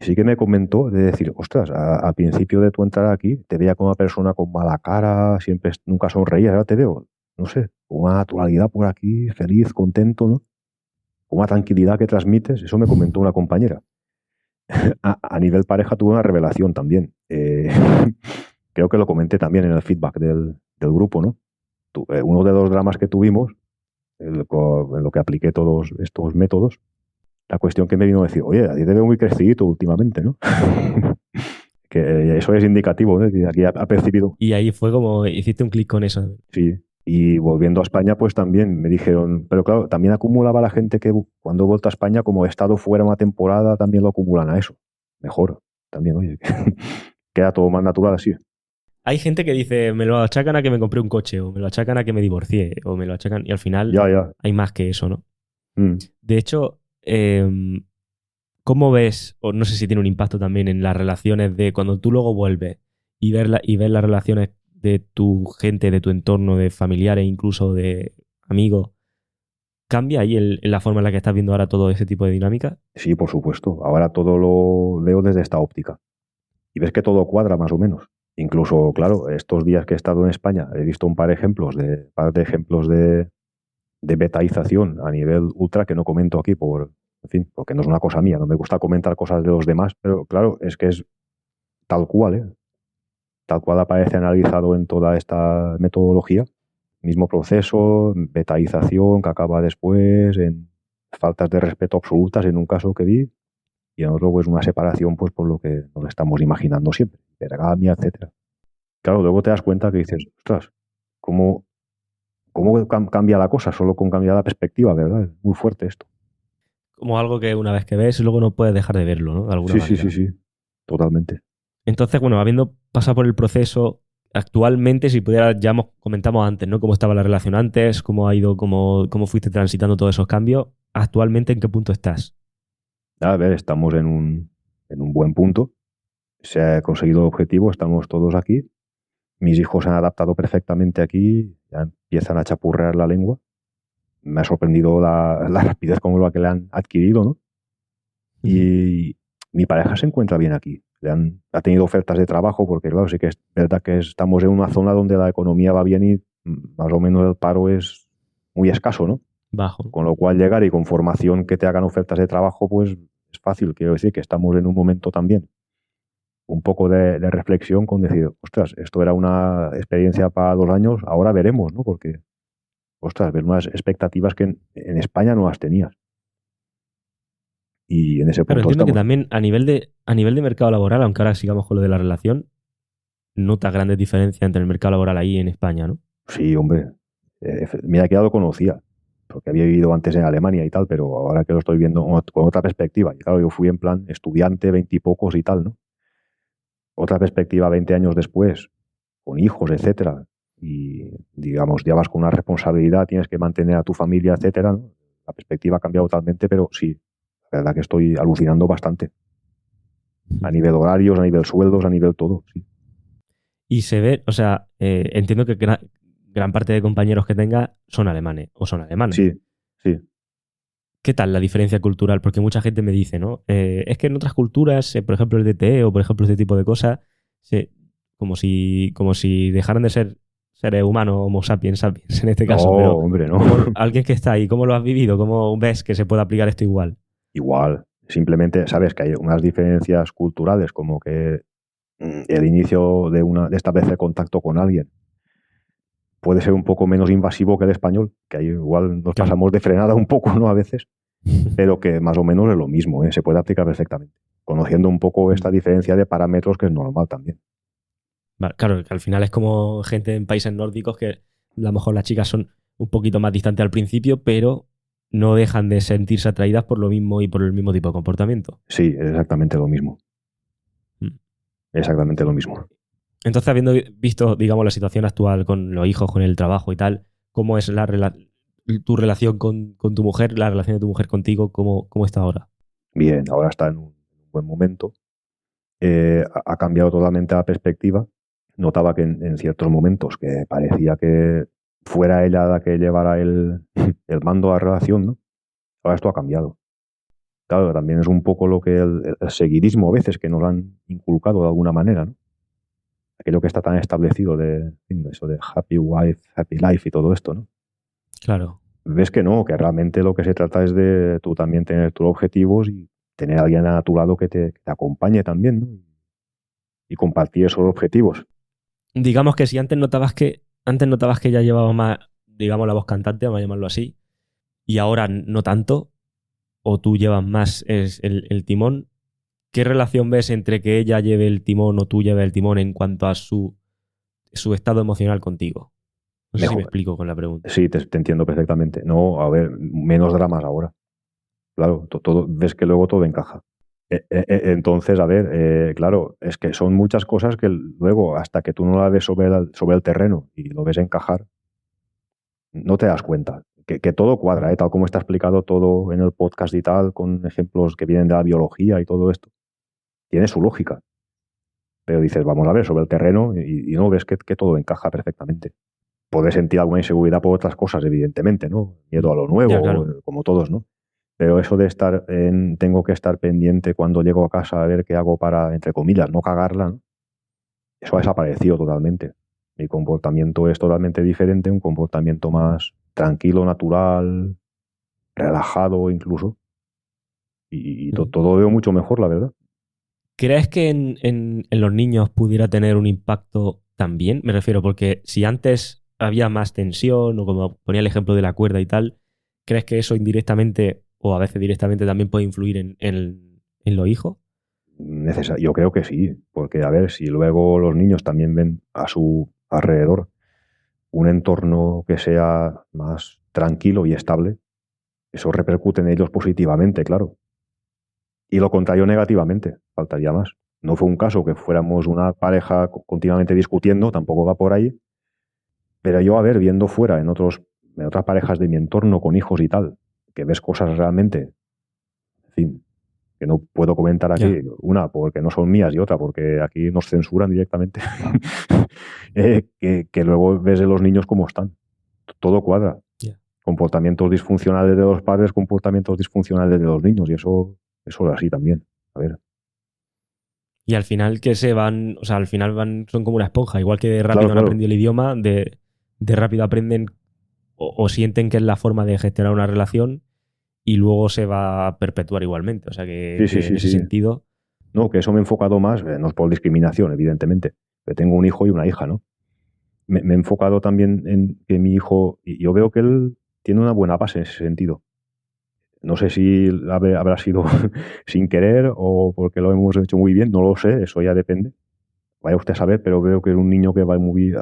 sí que me comentó de decir, ostras, al principio de tu entrada aquí te veía como una persona con mala cara, siempre, nunca sonreías, ahora te veo, no sé, con una naturalidad por aquí, feliz, contento, ¿no? Con una tranquilidad que transmites, eso me comentó una compañera. A nivel pareja tuve una revelación también. Creo que lo comenté también en el feedback del grupo, ¿no? Uno de los dramas que tuvimos, en lo que apliqué todos estos métodos, la cuestión que me vino a decir, oye, a ti te veo muy crecidito últimamente, ¿no? Que eso es indicativo, ¿no? Que aquí ha percibido. y ahí fue como hiciste un clic con eso. Sí. Y volviendo a España, pues también me dijeron, pero claro, también acumulaba la gente que cuando he vuelto a España, como he estado fuera una temporada, también lo acumulan a eso. Mejor, también, oye, queda todo más natural así. Hay gente que dice, me lo achacan a que me compré un coche, o me lo achacan a que me divorcié, o me lo achacan, y al final Ya, ya. hay más que eso, ¿no? Mm. De hecho, ¿cómo ves, o no sé si tiene un impacto también en las relaciones de cuando tú luego vuelves y ves las relaciones de tu gente, de tu entorno, de familiares, incluso de amigos, ¿cambia ahí en la forma en la que estás viendo ahora todo ese tipo de dinámica? Sí, por supuesto. Ahora todo lo veo desde esta óptica. Y ves que todo cuadra más o menos. Incluso, claro, estos días que he estado en España he visto un par de ejemplos de de betaización a nivel ultra que no comento aquí en fin, porque no es una cosa mía, no me gusta comentar cosas de los demás, pero claro, es que es tal cual, ¿eh? Tal cual aparece analizado en toda esta metodología, mismo proceso, betaización que acaba después, en faltas de respeto absolutas en un caso que vi, y en otro pues una separación pues por lo que nos estamos imaginando siempre, hipergamia, etcétera. Claro, luego te das cuenta que dices, ostras, ¿cómo cambia la cosa? Solo con cambiar la perspectiva, ¿verdad? Es muy fuerte esto. Como algo que una vez que ves, luego no puedes dejar de verlo, ¿no? De alguna manera. Sí, totalmente. Entonces, bueno, habiendo pasado por el proceso, actualmente, si pudiera, comentamos antes, ¿no? Cómo estaba la relación antes, cómo ha ido, cómo fuiste transitando todos esos cambios. Actualmente, ¿en qué punto estás? A ver, estamos en un buen punto. Se ha conseguido el objetivo, estamos todos aquí. Mis hijos se han adaptado perfectamente aquí, ya empiezan a chapurrear la lengua. Me ha sorprendido la rapidez con la que le han adquirido, ¿no? Y mi pareja se encuentra bien aquí. Ha tenido ofertas de trabajo porque, claro, sí que es verdad que estamos en una zona donde la economía va bien y más o menos el paro es muy escaso, ¿no? Bajo. Con lo cual llegar y con formación que te hagan ofertas de trabajo, pues es fácil. Quiero decir que estamos en un momento también un poco de reflexión con decir, ostras, esto era una experiencia para 2 años, ahora veremos, ¿no? Porque, ostras, ver unas expectativas que en España no las tenías. Y en ese Pero punto entiendo que estamos. también a nivel de mercado laboral, aunque ahora sigamos con lo de la relación, nota grandes diferencias entre el mercado laboral ahí en España, ¿no? Sí, hombre. Mira que ya lo conocía, porque había vivido antes en Alemania y tal, pero ahora que lo estoy viendo con otra perspectiva. Y claro, yo fui en plan estudiante, 20 y pocos y tal, ¿no? Otra perspectiva 20 años después, con hijos, etcétera. Y digamos, ya vas con una responsabilidad, tienes que mantener a tu familia, etcétera, ¿no? La perspectiva ha cambiado totalmente, pero sí, la verdad que estoy alucinando bastante. A nivel horarios, a nivel sueldos, a nivel todo, sí. Y se ve, o sea, entiendo que gran parte de compañeros que tenga son alemanes o son alemanas. Sí, sí. ¿Qué tal la diferencia cultural? Porque mucha gente me dice, ¿no? Es que en otras culturas, por ejemplo el DTE o por ejemplo este tipo de cosas, como si dejaran de ser seres humanos, homo sapiens sapiens en este No, caso, pero hombre, no. alguien que está ahí, ¿cómo lo has vivido? ¿Cómo ves que se puede aplicar esto igual? Igual. Simplemente sabes que hay unas diferencias culturales, como que el inicio de establecer contacto con alguien puede ser un poco menos invasivo que el español, que ahí igual nos Claro. pasamos de frenada un poco, ¿no? A veces, pero que más o menos es lo mismo, ¿eh? Se puede aplicar perfectamente. Conociendo un poco esta diferencia de parámetros que es normal también. Vale, claro, que al final es como gente en países nórdicos que a lo mejor las chicas son un poquito más distantes al principio, pero no dejan de sentirse atraídas por lo mismo y por el mismo tipo de comportamiento. Sí, es exactamente lo mismo. Mm. Exactamente lo mismo. Entonces, habiendo visto, digamos, la situación actual con los hijos, con el trabajo y tal, ¿cómo es tu relación con tu mujer, la relación de tu mujer contigo, cómo está ahora? Bien, ahora está en un buen momento. Ha cambiado totalmente la perspectiva. Notaba que en ciertos momentos que parecía que fuera ella la que llevara el mando a la relación, ¿no? Ahora esto ha cambiado. Claro, también es un poco lo que el seguidismo a veces que nos han inculcado de alguna manera, ¿no? Aquello que está tan establecido de eso de happy wife, happy life y todo esto, ¿no? Claro. Ves que no, que realmente lo que se trata es de tú también tener tus objetivos y tener a alguien a tu lado que te acompañe también, ¿no? Y compartir esos objetivos. Digamos que si antes notabas que ella llevaba más, digamos, la voz cantante, vamos a llamarlo así, y ahora no tanto, o tú llevas más el timón, ¿qué relación ves entre que ella lleve el timón o tú lleves el timón en cuanto a su estado emocional contigo? No sé si me Mejor. explico con la pregunta. Sí, te entiendo perfectamente. No, a ver, menos dramas ahora. Claro, todo, ves que luego todo encaja. Entonces, a ver, claro, es que son muchas cosas que luego, hasta que tú no la ves sobre el terreno y lo ves encajar, no te das cuenta. Que todo cuadra, tal como está explicado todo en el podcast y tal, con ejemplos que vienen de la biología y todo esto. Tiene su lógica. Pero dices, vamos a ver, sobre el terreno y no ves que todo encaja perfectamente. Puedes sentir alguna inseguridad por otras cosas, evidentemente, ¿no? Miedo a lo Ya, nuevo, claro. como todos, ¿no? Pero eso de tengo que estar pendiente cuando llego a casa a ver qué hago para, entre comillas, no cagarla, ¿no? Eso ha desaparecido totalmente. Mi comportamiento es totalmente diferente, un comportamiento más tranquilo, natural, relajado incluso. Y todo lo veo mucho mejor, la verdad. ¿Crees que en los niños pudiera tener un impacto también? Me refiero, porque si antes había más tensión, o como ponía el ejemplo de la cuerda y tal, ¿crees que eso indirectamente o a veces directamente también puede influir en los hijos? Yo creo que sí, porque a ver, si luego los niños también ven a su alrededor un entorno que sea más tranquilo y estable, eso repercute en ellos positivamente, claro. Y lo contrario negativamente, faltaría más. No fue un caso que fuéramos una pareja continuamente discutiendo, tampoco va por ahí, pero yo, a ver, viendo fuera en otras parejas de mi entorno con hijos y tal, que ves cosas realmente, en fin, que no puedo comentar aquí, Ya. una porque no son mías y otra porque aquí nos censuran directamente, que luego ves de los niños cómo están. Todo cuadra. Ya. Comportamientos disfuncionales de los padres, comportamientos disfuncionales de los niños, y eso es así también. A ver. Y al final que se van, o sea, al final son como una esponja, igual que de Claro, rápido han claro. aprendido el idioma, de rápido aprenden o sienten que es la forma de gestionar una relación y luego se va a perpetuar igualmente. O sea Sí, sí, que en sí, ese sí. sentido, No, que eso me he enfocado más, no es por discriminación, evidentemente, que tengo un hijo y una hija, ¿no? Me he enfocado también en que mi hijo, y yo veo que él tiene una buena base en ese sentido. No sé si habrá sido sin querer o porque lo hemos hecho muy bien, no lo sé, eso ya depende. Vaya usted a saber, pero veo que es un niño que va muy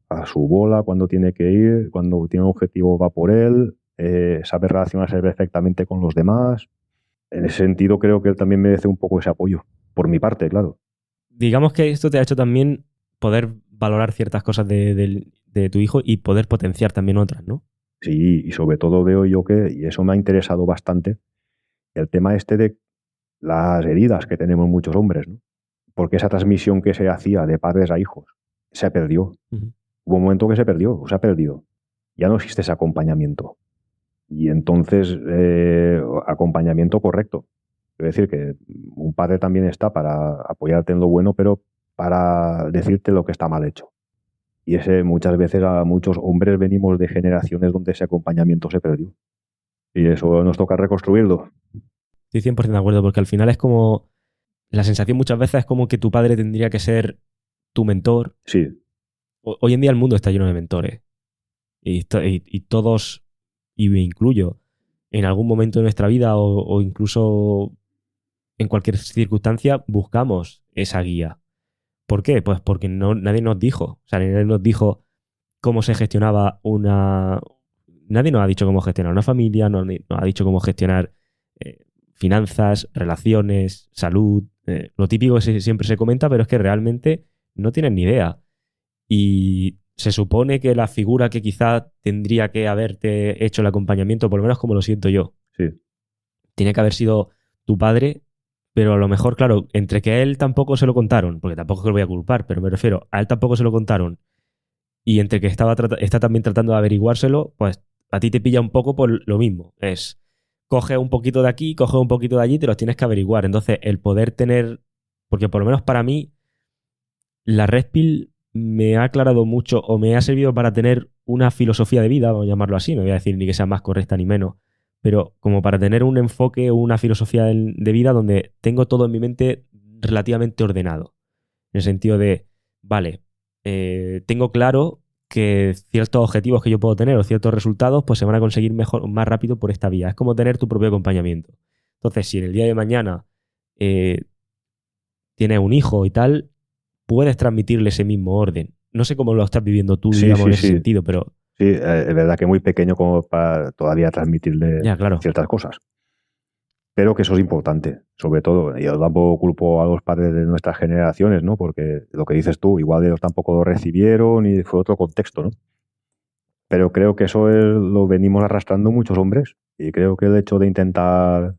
a su bola cuando tiene que ir, cuando tiene un objetivo va por él, sabe relacionarse perfectamente con los demás. En ese sentido creo que él también merece un poco ese apoyo, por mi parte, claro. digamos que esto te ha hecho también poder valorar ciertas cosas de tu hijo y poder potenciar también otras, ¿no? Sí, y sobre todo veo yo que, y eso me ha interesado bastante, el tema este de las heridas que tenemos muchos hombres, ¿no? Porque esa transmisión que se hacía de padres a hijos se perdió. Ujú. Hubo un momento que se perdió, o se ha perdido. Ya no existe ese acompañamiento. Y entonces, acompañamiento correcto. Es decir, que un padre también está para apoyarte en lo bueno, pero para decirte lo que está mal hecho. Y ese muchas veces a muchos hombres venimos de generaciones donde ese acompañamiento se perdió. Y eso nos toca reconstruirlo. Estoy 100% de acuerdo, porque al final es como, la sensación muchas veces es como que tu padre tendría que ser tu mentor. Sí, Hoy en día el mundo está lleno de mentores y todos, y me incluyo, en algún momento de nuestra vida o incluso en cualquier circunstancia buscamos esa guía. ¿Por qué? Pues porque nadie nos dijo, o sea, nadie nos dijo cómo se gestionaba una... Nadie nos ha dicho cómo gestionar una familia, no nos ha dicho cómo gestionar finanzas, relaciones, salud, lo típico que siempre se comenta, pero es que realmente no tienen ni idea. Y se supone que la figura que quizá tendría que haberte hecho el acompañamiento, por lo menos como lo siento yo, sí. tiene que haber sido tu padre, pero a lo mejor, claro, entre que a él tampoco se lo contaron, porque tampoco es que lo voy a culpar, pero me refiero, a él tampoco se lo contaron, y entre que está también tratando de averiguárselo, pues a ti te pilla un poco por lo mismo. Es, coge un poquito de aquí, coge un poquito de allí, te los tienes que averiguar. Entonces, el poder tener, porque por lo menos para mí, la Red Pill me ha aclarado mucho o me ha servido para tener una filosofía de vida, vamos a llamarlo así, no voy a decir ni que sea más correcta ni menos, pero como para tener un enfoque o una filosofía de vida donde tengo todo en mi mente relativamente ordenado. En el sentido de, vale, tengo claro que ciertos objetivos que yo puedo tener o ciertos resultados pues se van a conseguir mejor, más rápido por esta vía. Es como tener tu propio acompañamiento. Entonces, si en el día de mañana eh, tienes un hijo y tal, puedes transmitirle ese mismo orden. No sé cómo lo estás viviendo tú, Sí, digamos, sí, en ese sí. sentido, pero Sí, es verdad que muy pequeño como para todavía transmitirle ya, claro. ciertas cosas. Pero que eso es importante, sobre todo. Yo tampoco culpo a los padres de nuestras generaciones, ¿no? Porque lo que dices tú, igual ellos tampoco lo recibieron y fue otro contexto, ¿no? Pero creo que lo venimos arrastrando muchos hombres. Y creo que el hecho de intentar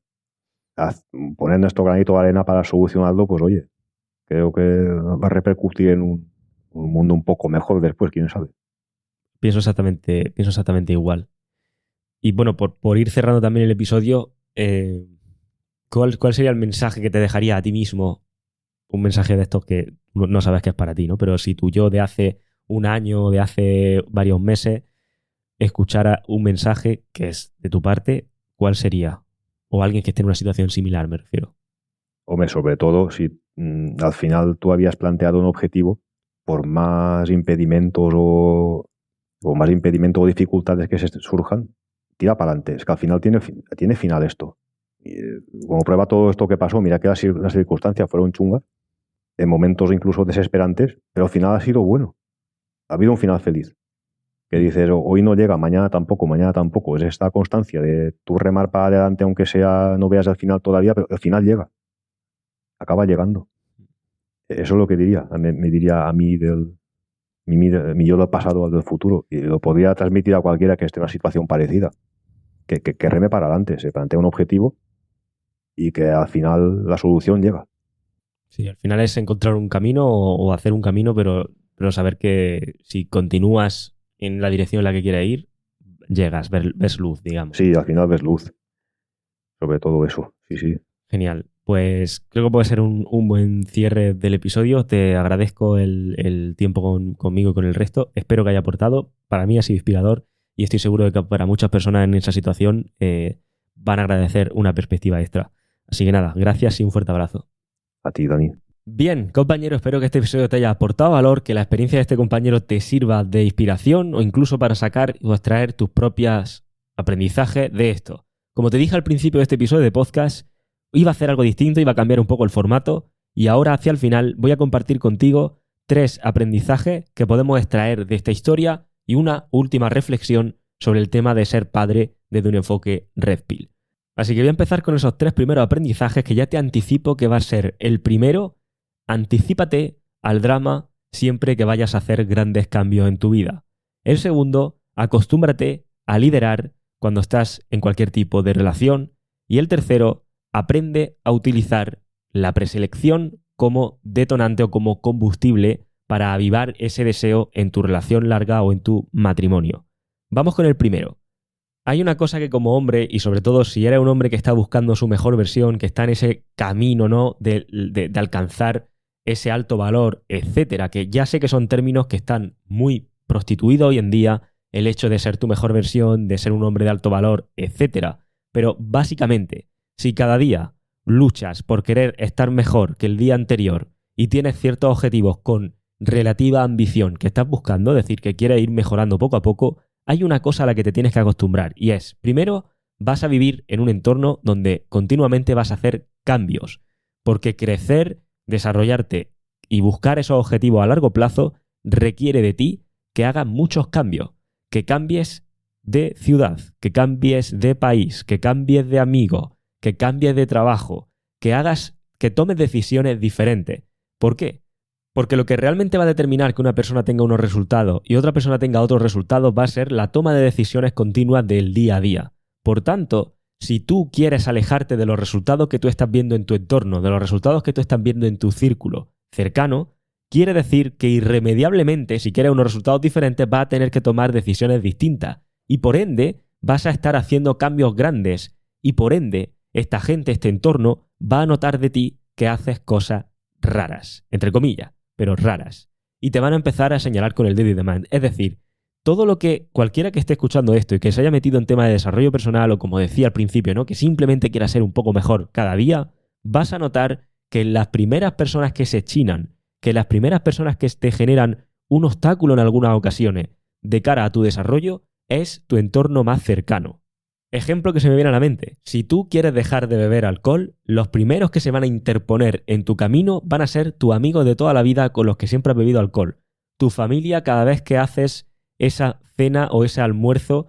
poner nuestro granito de arena para solucionarlo, pues oye, creo que va a repercutir en un mundo un poco mejor después, quién sabe. Pienso exactamente igual. Y bueno, por ir cerrando también el episodio, ¿cuál sería el mensaje que te dejaría a ti mismo? Un mensaje de estos que no sabes que es para ti, ¿no? Pero si tu yo de hace un año, de hace varios meses, escuchara un mensaje que es de tu parte, ¿cuál sería? O alguien que esté en una situación similar, me refiero. Hombre, sobre todo si al final tú habías planteado un objetivo, por más impedimentos o dificultades que se surjan, tira para adelante. Es que al final tiene final esto. Y, como prueba todo esto que pasó, mira que las circunstancias fueron chungas, en momentos incluso desesperantes, pero al final ha sido bueno. Ha habido un final feliz. Que dices, hoy no llega, mañana tampoco. Es esta constancia de tú remar para adelante, aunque sea no veas el final todavía, pero el final llega. Acaba llegando. Eso es lo que diría. Me diría a mí mi yo del pasado al del futuro. Y lo podría transmitir a cualquiera que esté en una situación parecida. Que reme para adelante, se plantea un objetivo y que al final la solución llega. Sí, al final es encontrar un camino o hacer un camino, pero saber que si continúas en la dirección en la que quieres ir, llegas, ves luz, digamos. Sí, al final ves luz. Sobre todo eso, sí. Genial. Pues creo que puede ser un buen cierre del episodio. Te agradezco el tiempo conmigo y con el resto. Espero que haya aportado. Para mí ha sido inspirador y estoy seguro de que para muchas personas en esa situación van a agradecer una perspectiva extra. Así que nada, gracias y un fuerte abrazo. A ti, Dani. Bien, compañero, espero que este episodio te haya aportado valor, que la experiencia de este compañero te sirva de inspiración o incluso para sacar o extraer tus propios aprendizajes de esto. Como te dije al principio de este episodio de podcast, iba a hacer algo distinto, iba a cambiar un poco el formato y ahora hacia el final voy a compartir contigo 3 aprendizajes que podemos extraer de esta historia y una última reflexión sobre el tema de ser padre desde un enfoque Red Pill. Así que voy a empezar con esos 3 primeros aprendizajes que ya te anticipo que va a ser el primero. Anticípate al drama siempre que vayas a hacer grandes cambios en tu vida. El segundo, acostúmbrate a liderar cuando estás en cualquier tipo de relación. Y el tercero, aprende a utilizar la preselección como detonante o como combustible para avivar ese deseo en tu relación larga o en tu matrimonio. Vamos con el primero. Hay una cosa que como hombre, y sobre todo si eres un hombre que está buscando su mejor versión, que está en ese camino, ¿no?, de alcanzar ese alto valor, etcétera, que ya sé que son términos que están muy prostituidos hoy en día, el hecho de ser tu mejor versión, de ser un hombre de alto valor, etcétera. Pero básicamente, si cada día luchas por querer estar mejor que el día anterior y tienes ciertos objetivos con relativa ambición que estás buscando, es decir, que quieres ir mejorando poco a poco, hay una cosa a la que te tienes que acostumbrar y es, primero, vas a vivir en un entorno donde continuamente vas a hacer cambios, porque crecer, desarrollarte y buscar esos objetivos a largo plazo requiere de ti que hagas muchos cambios, que cambies de ciudad, que cambies de país, que cambies de amigo, que cambies de trabajo, que tomes decisiones diferentes. ¿Por qué? Porque lo que realmente va a determinar que una persona tenga unos resultados y otra persona tenga otros resultados va a ser la toma de decisiones continuas del día a día. Por tanto, si tú quieres alejarte de los resultados que tú estás viendo en tu entorno, de los resultados que tú estás viendo en tu círculo cercano, quiere decir que irremediablemente, si quieres unos resultados diferentes, vas a tener que tomar decisiones distintas. Y por ende, vas a estar haciendo cambios grandes. Y por ende, esta gente, este entorno, va a notar de ti que haces cosas raras, entre comillas, pero raras. Y te van a empezar a señalar con el dedo y demás. Es decir, todo lo que cualquiera que esté escuchando esto y que se haya metido en tema de desarrollo personal o como decía al principio, ¿no?, que simplemente quiera ser un poco mejor cada día, vas a notar que las primeras personas que se chinan, que las primeras personas que te generan un obstáculo en algunas ocasiones de cara a tu desarrollo es tu entorno más cercano. Ejemplo que se me viene a la mente. Si tú quieres dejar de beber alcohol, los primeros que se van a interponer en tu camino van a ser tu amigo de toda la vida con los que siempre has bebido alcohol. Tu familia cada vez que haces esa cena o ese almuerzo,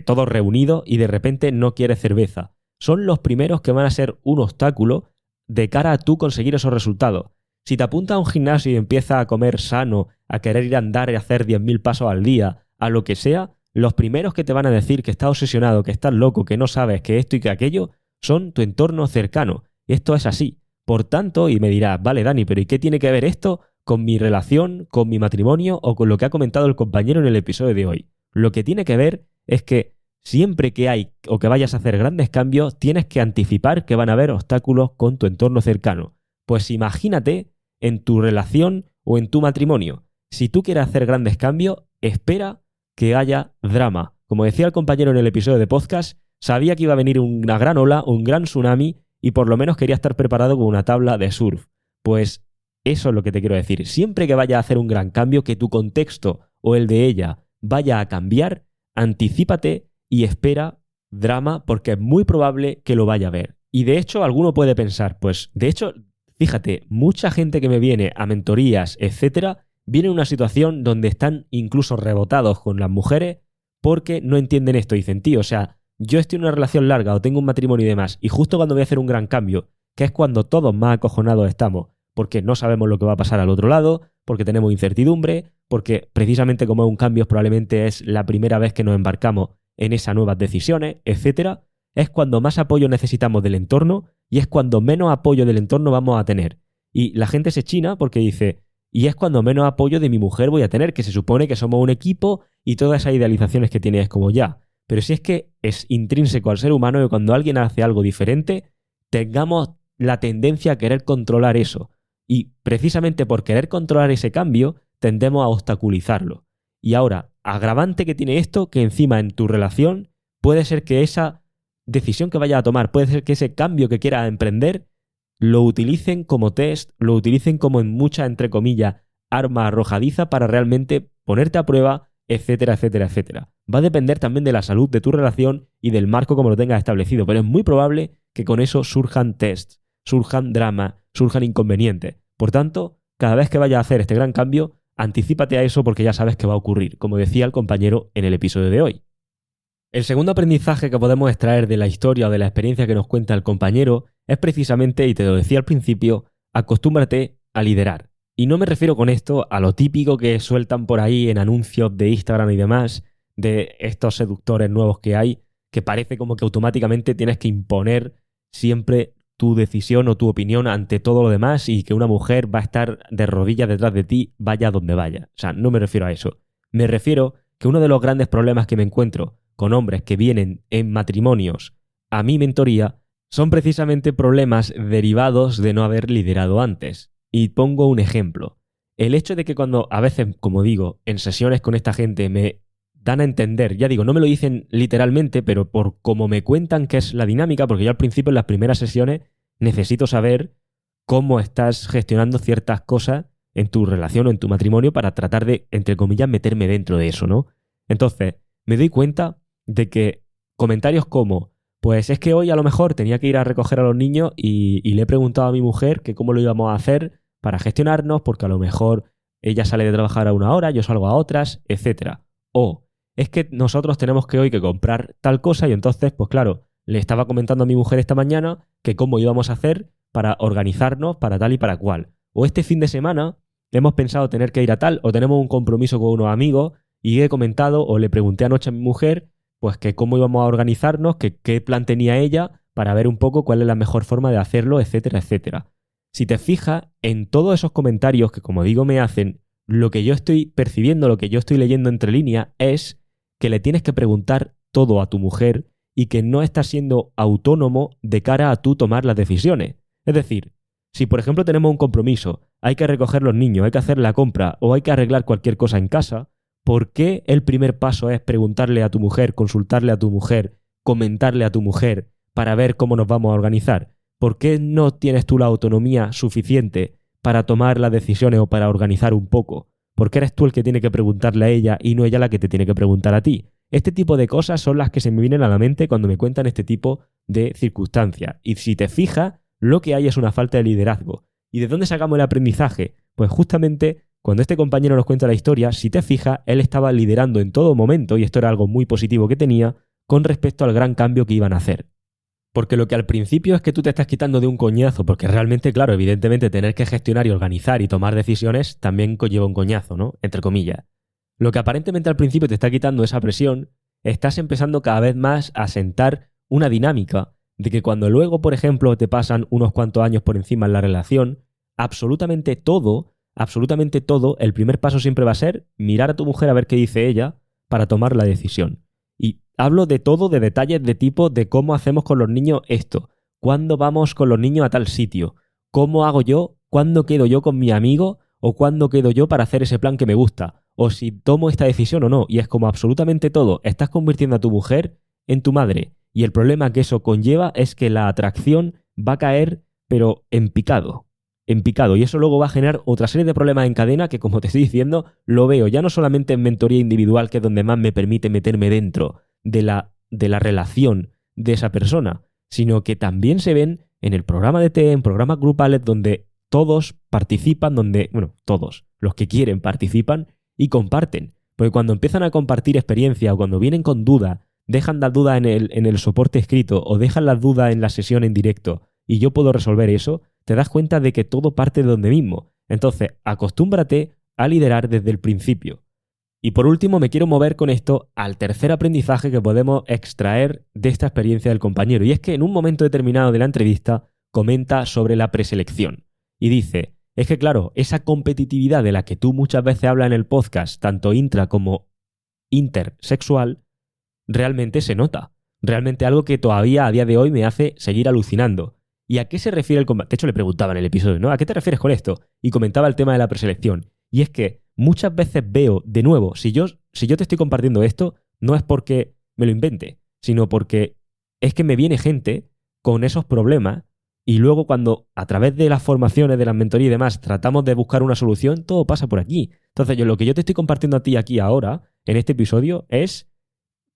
todos reunidos y de repente no quieres cerveza. Son los primeros que van a ser un obstáculo de cara a tú conseguir esos resultados. Si te apuntas a un gimnasio y empiezas a comer sano, a querer ir a andar y hacer 10.000 pasos al día, a lo que sea, los primeros que te van a decir que estás obsesionado, que estás loco, que no sabes que esto y que aquello, son tu entorno cercano. Esto es así. Por tanto, y me dirás, vale, Dani, pero ¿y qué tiene que ver esto con mi relación, con mi matrimonio o con lo que ha comentado el compañero en el episodio de hoy? Lo que tiene que ver es que siempre que hay o que vayas a hacer grandes cambios, tienes que anticipar que van a haber obstáculos con tu entorno cercano. Pues imagínate en tu relación o en tu matrimonio. Si tú quieres hacer grandes cambios, espera que haya drama, Como decía el compañero en el episodio de podcast, sabía que iba a venir una gran ola, un gran tsunami, y por lo menos quería estar preparado con una tabla de surf. Pues eso es lo que te quiero decir. Siempre que vaya a hacer un gran cambio, que tu contexto o el de ella vaya a cambiar, anticípate y espera drama, porque es muy probable que lo vaya a ver. Y de hecho, alguno puede pensar, pues de hecho, fíjate, mucha gente que me viene a mentorías, etcétera, viene en una situación donde están incluso rebotados con las mujeres porque no entienden esto. Dicen, tío, o sea, yo estoy en una relación larga o tengo un matrimonio y demás, y justo cuando voy a hacer un gran cambio, que es cuando todos más acojonados estamos, porque no sabemos lo que va a pasar al otro lado, porque tenemos incertidumbre, porque precisamente como es un cambio probablemente es la primera vez que nos embarcamos en esas nuevas decisiones, etcétera, es cuando más apoyo necesitamos del entorno y es cuando menos apoyo del entorno vamos a tener. Y la gente se china porque dice, y es cuando menos apoyo de mi mujer voy a tener, que se supone que somos un equipo y todas esas idealizaciones que tiene es como ya. Pero si es que es intrínseco al ser humano que cuando alguien hace algo diferente, tengamos la tendencia a querer controlar eso. Y precisamente por querer controlar ese cambio, tendemos a obstaculizarlo. Y ahora, agravante que tiene esto, que encima en tu relación puede ser que esa decisión que vaya a tomar, puede ser que ese cambio que quiera emprender, lo utilicen como test, lo utilicen como en mucha, entre comillas, arma arrojadiza para realmente ponerte a prueba, etcétera, etcétera, etcétera. Va a depender también de la salud de tu relación y del marco como lo tengas establecido, pero es muy probable que con eso surjan tests, surjan dramas, surjan inconvenientes. Por tanto, cada vez que vayas a hacer este gran cambio, anticípate a eso porque ya sabes que va a ocurrir, como decía el compañero en el episodio de hoy. El segundo aprendizaje que podemos extraer de la historia o de la experiencia que nos cuenta el compañero es precisamente, y te lo decía al principio, acostúmbrate a liderar. Y no me refiero con esto a lo típico que sueltan por ahí en anuncios de Instagram y demás, de estos seductores nuevos que hay, que parece como que automáticamente tienes que imponer siempre tu decisión o tu opinión ante todo lo demás y que una mujer va a estar de rodillas detrás de ti, vaya donde vaya. O sea, no me refiero a eso. Me refiero que uno de los grandes problemas que me encuentro con hombres que vienen en matrimonios a mi mentoría son precisamente problemas derivados de no haber liderado antes. Y pongo un ejemplo. El hecho de que cuando a veces, como digo, en sesiones con esta gente me dan a entender, ya digo, no me lo dicen literalmente, pero por cómo me cuentan que es la dinámica, porque yo al principio en las primeras sesiones necesito saber cómo estás gestionando ciertas cosas en tu relación o en tu matrimonio para tratar de, entre comillas, meterme dentro de eso, ¿no? Entonces, me doy cuenta de que comentarios como, pues es que hoy a lo mejor tenía que ir a recoger a los niños y le he preguntado a mi mujer que cómo lo íbamos a hacer para gestionarnos, porque a lo mejor ella sale de trabajar a una hora, yo salgo a otras, etcétera. O es que nosotros tenemos que hoy que comprar tal cosa y entonces, pues claro, le estaba comentando a mi mujer esta mañana que cómo íbamos a hacer para organizarnos para tal y para cual. O este fin de semana hemos pensado tener que ir a tal o tenemos un compromiso con unos amigos y he comentado o le pregunté anoche a mi mujer pues que cómo íbamos a organizarnos, que qué plan tenía ella para ver un poco cuál es la mejor forma de hacerlo, etcétera, etcétera. Si te fijas en todos esos comentarios que, como digo, me hacen, lo que yo estoy percibiendo, lo que yo estoy leyendo entre líneas es que le tienes que preguntar todo a tu mujer y que no estás siendo autónomo de cara a tú tomar las decisiones. Es decir, si por ejemplo tenemos un compromiso, hay que recoger los niños, hay que hacer la compra o hay que arreglar cualquier cosa en casa, ¿por qué el primer paso es preguntarle a tu mujer, consultarle a tu mujer, comentarle a tu mujer para ver cómo nos vamos a organizar? ¿Por qué no tienes tú la autonomía suficiente para tomar las decisiones o para organizar un poco? ¿Por qué eres tú el que tiene que preguntarle a ella y no ella la que te tiene que preguntar a ti? Este tipo de cosas son las que se me vienen a la mente cuando me cuentan este tipo de circunstancias. Y si te fijas, lo que hay es una falta de liderazgo. ¿Y de dónde sacamos el aprendizaje? Pues justamente cuando este compañero nos cuenta la historia, si te fijas, él estaba liderando en todo momento, y esto era algo muy positivo que tenía, con respecto al gran cambio que iban a hacer. Porque lo que al principio es que tú te estás quitando de un coñazo, porque realmente, claro, evidentemente tener que gestionar y organizar y tomar decisiones también conlleva un coñazo, ¿no? Entre comillas. Lo que aparentemente al principio te está quitando esa presión, estás empezando cada vez más a sentar una dinámica de que cuando luego, por ejemplo, te pasan unos cuantos años por encima en la relación, absolutamente todo, el primer paso siempre va a ser mirar a tu mujer a ver qué dice ella para tomar la decisión. Y hablo de todo, de detalles de tipo de cómo hacemos con los niños esto, cuándo vamos con los niños a tal sitio, cómo hago yo, cuándo quedo yo con mi amigo o cuándo quedo yo para hacer ese plan que me gusta, o si tomo esta decisión o no. Y es como absolutamente todo. Estás convirtiendo a tu mujer en tu madre. Y el problema que eso conlleva es que la atracción va a caer, pero en picado. En picado. Y eso luego va a generar otra serie de problemas en cadena que, como te estoy diciendo, lo veo ya no solamente en mentoría individual, que es donde más me permite meterme dentro de la relación de esa persona, sino que también se ven en el programa de TEA, en programas grupales donde todos participan, todos, los que quieren participan y comparten. Porque cuando empiezan a compartir experiencia o cuando vienen con dudas, dejan las dudas en el soporte escrito o dejan las dudas en la sesión en directo y yo puedo resolver eso, te das cuenta de que todo parte de donde mismo. Entonces, acostúmbrate a liderar desde el principio. Y por último, me quiero mover con esto al tercer aprendizaje que podemos extraer de esta experiencia del compañero. Y es que en un momento determinado de la entrevista comenta sobre la preselección. Y dice, es que claro, esa competitividad de la que tú muchas veces hablas en el podcast, tanto intra como intersexual, realmente se nota. Realmente algo que todavía a día de hoy me hace seguir alucinando. ¿Y a qué se refiere el combate? De hecho, le preguntaba en el episodio, ¿no? ¿A qué te refieres con esto? Y comentaba el tema de la preselección. Y es que muchas veces veo, de nuevo, si yo te estoy compartiendo esto, no es porque me lo invente, sino porque es que me viene gente con esos problemas y luego cuando a través de las formaciones, de las mentorías y demás, tratamos de buscar una solución, todo pasa por aquí. Entonces, lo que yo te estoy compartiendo a ti aquí ahora, en este episodio, es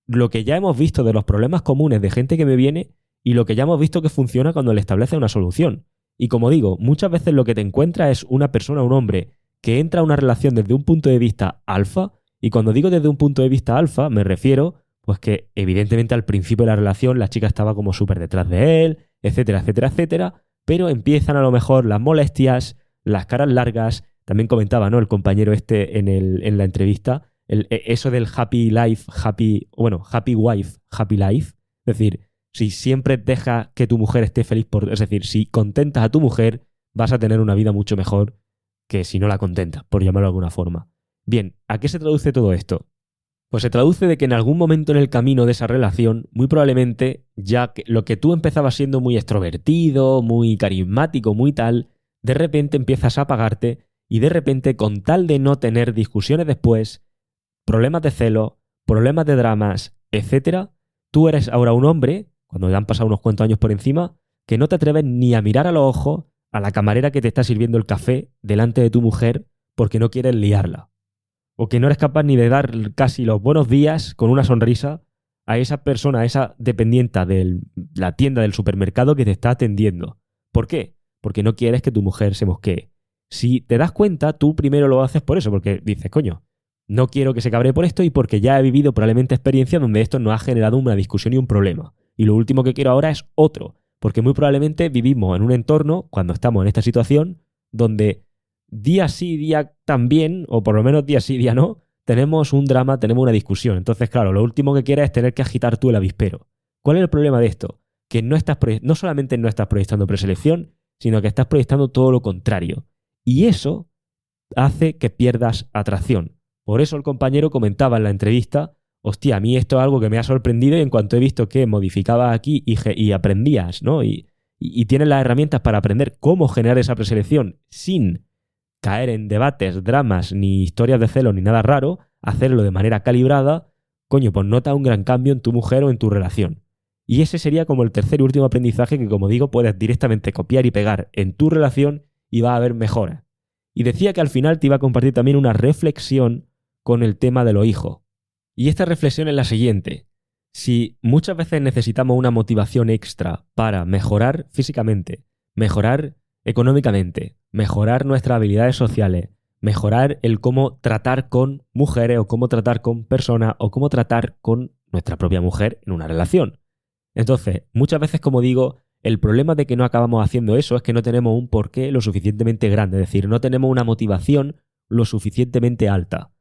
lo que ya hemos visto de los problemas comunes de gente que me viene y lo que ya hemos visto que funciona cuando le establece una solución. Y como digo, muchas veces lo que te encuentras es una persona, un hombre, que entra a una relación desde un punto de vista alfa, y cuando digo desde un punto de vista alfa, me refiero pues que evidentemente al principio de la relación la chica estaba como súper detrás de él, etcétera, etcétera, etcétera, pero empiezan a lo mejor las molestias, las caras largas, también comentaba, ¿no?, el compañero en la entrevista, eso del happy life, happy wife, happy life, es decir, si siempre dejas que tu mujer esté feliz, es decir, si contentas a tu mujer, vas a tener una vida mucho mejor que si no la contentas, por llamarlo de alguna forma. Bien, ¿a qué se traduce todo esto? Pues se traduce de que en algún momento en el camino de esa relación, muy probablemente, ya que lo que tú empezabas siendo muy extrovertido, muy carismático, muy tal, de repente empiezas a apagarte y de repente, con tal de no tener discusiones después, problemas de celo, problemas de dramas, etcétera, tú eres ahora un hombre, cuando ya han pasado unos cuantos años por encima, que no te atreves ni a mirar a los ojos a la camarera que te está sirviendo el café delante de tu mujer porque no quieres liarla. O que no eres capaz ni de dar casi los buenos días con una sonrisa a esa persona, a esa dependienta de la tienda del supermercado que te está atendiendo. ¿Por qué? Porque no quieres que tu mujer se mosquee. Si te das cuenta, tú primero lo haces por eso, porque dices, coño, no quiero que se cabree por esto y porque ya he vivido probablemente experiencias donde esto nos ha generado una discusión y un problema. Y lo último que quiero ahora es otro. Porque muy probablemente vivimos en un entorno, cuando estamos en esta situación, donde día sí, día también, o por lo menos día sí, día no, tenemos un drama, tenemos una discusión. Entonces, claro, lo último que quieres es tener que agitar tú el avispero. ¿Cuál es el problema de esto? Que no solamente no estás proyectando preselección, sino que estás proyectando todo lo contrario. Y eso hace que pierdas atracción. Por eso el compañero comentaba en la entrevista, hostia, a mí esto es algo que me ha sorprendido y en cuanto he visto que modificabas aquí y aprendías, ¿no? Y tienes las herramientas para aprender cómo generar esa preselección sin caer en debates, dramas, ni historias de celos, ni nada raro, hacerlo de manera calibrada, coño, pues nota un gran cambio en tu mujer o en tu relación. Y ese sería como el tercer y último aprendizaje que, como digo, puedes directamente copiar y pegar en tu relación y va a haber mejoras. Y decía que al final te iba a compartir también una reflexión con el tema de los hijos. Y esta reflexión es la siguiente. Si muchas veces necesitamos una motivación extra para mejorar físicamente, mejorar económicamente, mejorar nuestras habilidades sociales, mejorar el cómo tratar con mujeres o cómo tratar con personas o cómo tratar con nuestra propia mujer en una relación. Entonces, muchas veces, como digo, el problema de que no acabamos haciendo eso es que no tenemos un porqué lo suficientemente grande, es decir, no tenemos una motivación lo suficientemente alta.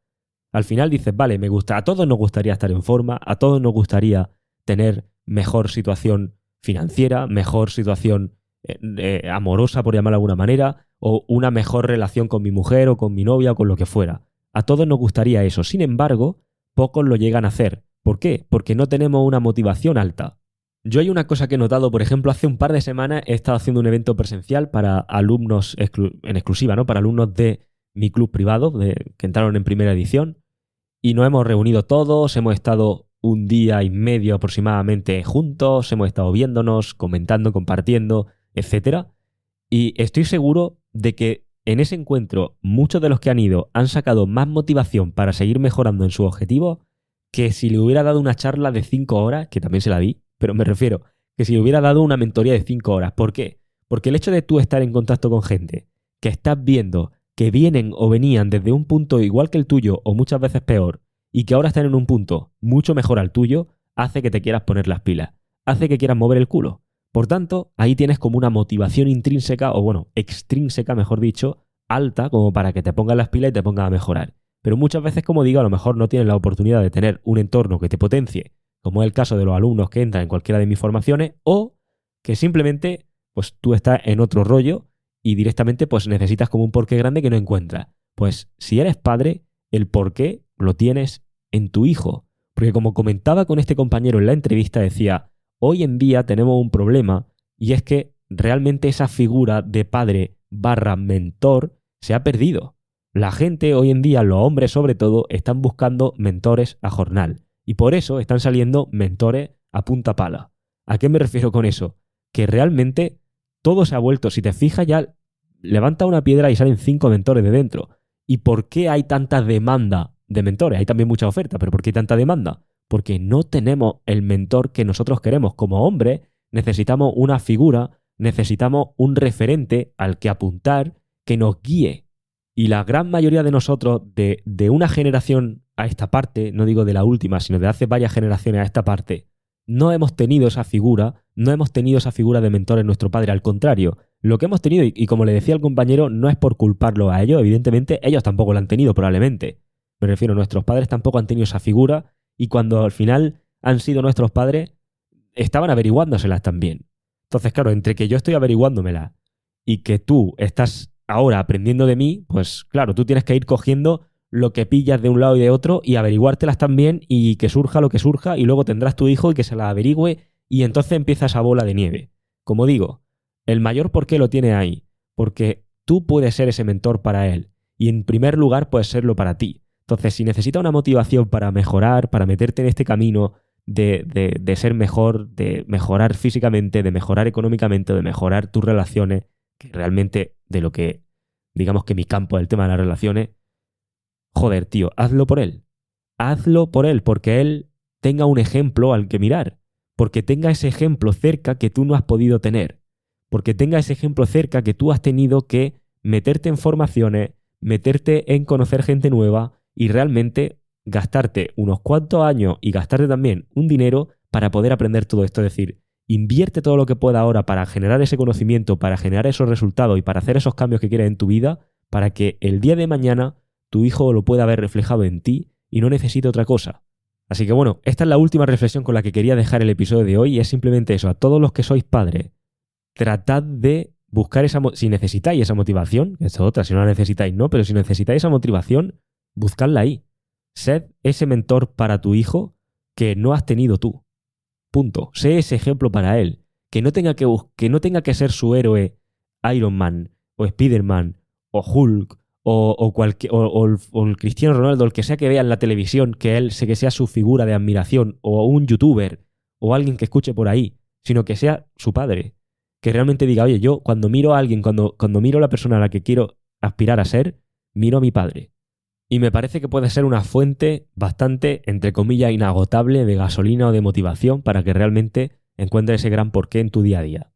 Al final dices, vale, me gusta, a todos nos gustaría estar en forma, a todos nos gustaría tener mejor situación financiera, mejor situación amorosa, por llamarlo de alguna manera, o una mejor relación con mi mujer o con mi novia o con lo que fuera. A todos nos gustaría eso. Sin embargo, pocos lo llegan a hacer. ¿Por qué? Porque no tenemos una motivación alta. Yo hay una cosa que he notado, por ejemplo, hace un par de semanas he estado haciendo un evento presencial para alumnos en exclusiva, ¿no? Para alumnos de mi club privado, que entraron en primera edición, y nos hemos reunido todos, hemos estado un día y medio aproximadamente juntos, hemos estado viéndonos, comentando, compartiendo, etcétera. Y estoy seguro de que en ese encuentro muchos de los que han ido han sacado más motivación para seguir mejorando en sus objetivos que si le hubiera dado una charla de 5 horas, que también se la di, pero me refiero que si le hubiera dado una mentoría de 5 horas. ¿Por qué? Porque el hecho de tú estar en contacto con gente que estás viendo que vienen o venían desde un punto igual que el tuyo o muchas veces peor y que ahora están en un punto mucho mejor al tuyo, hace que te quieras poner las pilas, hace que quieras mover el culo. Por tanto, ahí tienes como una motivación intrínseca, o bueno, extrínseca, mejor dicho, alta, como para que te pongas las pilas y te pongas a mejorar. Pero muchas veces, como digo, a lo mejor no tienes la oportunidad de tener un entorno que te potencie, como es el caso de los alumnos que entran en cualquiera de mis formaciones, o que simplemente pues tú estás en otro rollo y directamente pues necesitas como un porqué grande que no encuentras. Pues si eres padre, el porqué lo tienes en tu hijo. Porque como comentaba con este compañero en la entrevista, decía, hoy en día tenemos un problema y es que realmente esa figura de padre / mentor se ha perdido. La gente hoy en día, los hombres sobre todo, están buscando mentores a jornal. Y por eso están saliendo mentores a punta pala. ¿A qué me refiero con eso? Que realmente todo se ha vuelto, si te fijas ya, levanta una piedra y salen 5 mentores de dentro. ¿Y por qué hay tanta demanda de mentores? Hay también mucha oferta, pero ¿por qué hay tanta demanda? Porque no tenemos el mentor que nosotros queremos. Como hombres necesitamos una figura, necesitamos un referente al que apuntar que nos guíe. Y la gran mayoría de nosotros, de una generación a esta parte, no digo de la última, sino de hace varias generaciones a esta parte, no hemos tenido esa figura, no hemos tenido esa figura de mentor en nuestro padre. Al contrario, lo que hemos tenido, y como le decía al compañero, no es por culparlo a ellos, evidentemente ellos tampoco lo han tenido probablemente. Me refiero, nuestros padres tampoco han tenido esa figura y cuando al final han sido nuestros padres, estaban averiguándoselas también. Entonces, claro, entre que yo estoy averiguándomelas y que tú estás ahora aprendiendo de mí, pues claro, tú tienes que ir cogiendo lo que pillas de un lado y de otro y averiguártelas también y que surja lo que surja y luego tendrás tu hijo y que se la averigüe y entonces empieza esa bola de nieve. Como digo, el mayor porqué lo tiene ahí, porque tú puedes ser ese mentor para él y en primer lugar puedes serlo para ti. Entonces, si necesitas una motivación para mejorar, para meterte en este camino de ser mejor, de mejorar físicamente, de mejorar económicamente, de mejorar tus relaciones, que realmente de lo que, digamos que mi campo es el tema de las relaciones, joder, tío, hazlo por él. Hazlo por él, porque él tenga un ejemplo al que mirar. Porque tenga ese ejemplo cerca que tú no has podido tener. Porque tenga ese ejemplo cerca que tú has tenido que meterte en formaciones, meterte en conocer gente nueva y realmente gastarte unos cuantos años y gastarte también un dinero para poder aprender todo esto. Es decir, invierte todo lo que pueda ahora para generar ese conocimiento, para generar esos resultados y para hacer esos cambios que quieres en tu vida, para que el día de mañana tu hijo lo pueda ver reflejado en ti y no necesite otra cosa. Así que bueno, esta es la última reflexión con la que quería dejar el episodio de hoy y es simplemente eso. A todos los que sois padres, tratad de buscar si necesitáis esa motivación, que es otra, si no la necesitáis no, pero si necesitáis esa motivación, buscadla ahí. Sed ese mentor para tu hijo que no has tenido tú. Punto. Sé ese ejemplo para él. Que no tenga que ser su héroe Iron Man o Spider-Man o Hulk o el Cristiano Ronaldo, el que sea que vea en la televisión, que sea su figura de admiración, o un youtuber, o alguien que escuche por ahí, sino que sea su padre. Que realmente diga, oye, yo cuando miro a alguien, cuando miro a la persona a la que quiero aspirar a ser, miro a mi padre. Y me parece que puede ser una fuente bastante, entre comillas, inagotable de gasolina o de motivación para que realmente encuentres ese gran porqué en tu día a día.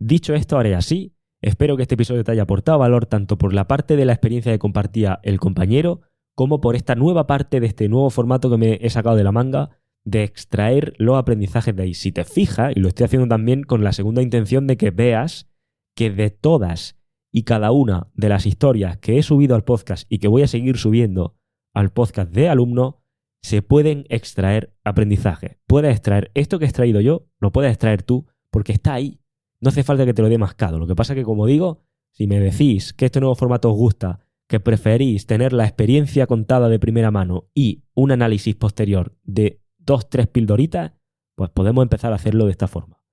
Dicho esto, haré así. Espero que este episodio te haya aportado valor tanto por la parte de la experiencia que compartía el compañero como por esta nueva parte de este nuevo formato que me he sacado de la manga de extraer los aprendizajes de ahí. Si te fijas, y lo estoy haciendo también con la segunda intención de que veas que de todas y cada una de las historias que he subido al podcast y que voy a seguir subiendo al podcast de alumnos, se pueden extraer aprendizajes. Puedes extraer esto que he extraído yo, lo puedes extraer tú, porque está ahí. No hace falta que te lo dé mascado. Lo que pasa es que, como digo, si me decís que este nuevo formato os gusta, que preferís tener la experiencia contada de primera mano y un análisis posterior de 2-3 pildoritas, pues podemos empezar a hacerlo de esta forma.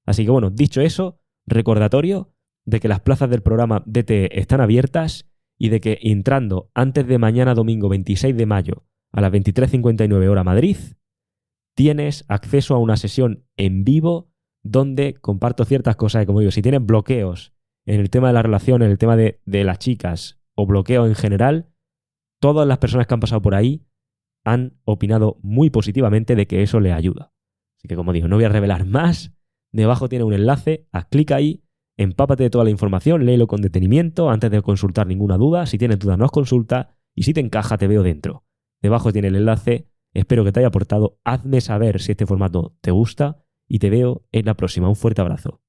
Así que bueno, dicho eso, recordatorio de que las plazas del programa DTE están abiertas y de que entrando antes de mañana domingo 26 de mayo a las 23:59 hora Madrid, tienes acceso a una sesión en vivo donde comparto ciertas cosas que, como digo, si tienes bloqueos en el tema de la relación, en el tema de las chicas o bloqueos en general, todas las personas que han pasado por ahí han opinado muy positivamente de que eso les ayuda. Así que, como digo, no voy a revelar más. Debajo tiene un enlace, haz clic ahí, empápate de toda la información, léelo con detenimiento antes de consultar ninguna duda. Si tienes dudas, nos consulta, y si te encaja, te veo dentro. Debajo tiene el enlace. Espero que te haya aportado. Hazme saber si este formato te gusta y te veo en la próxima. Un fuerte abrazo.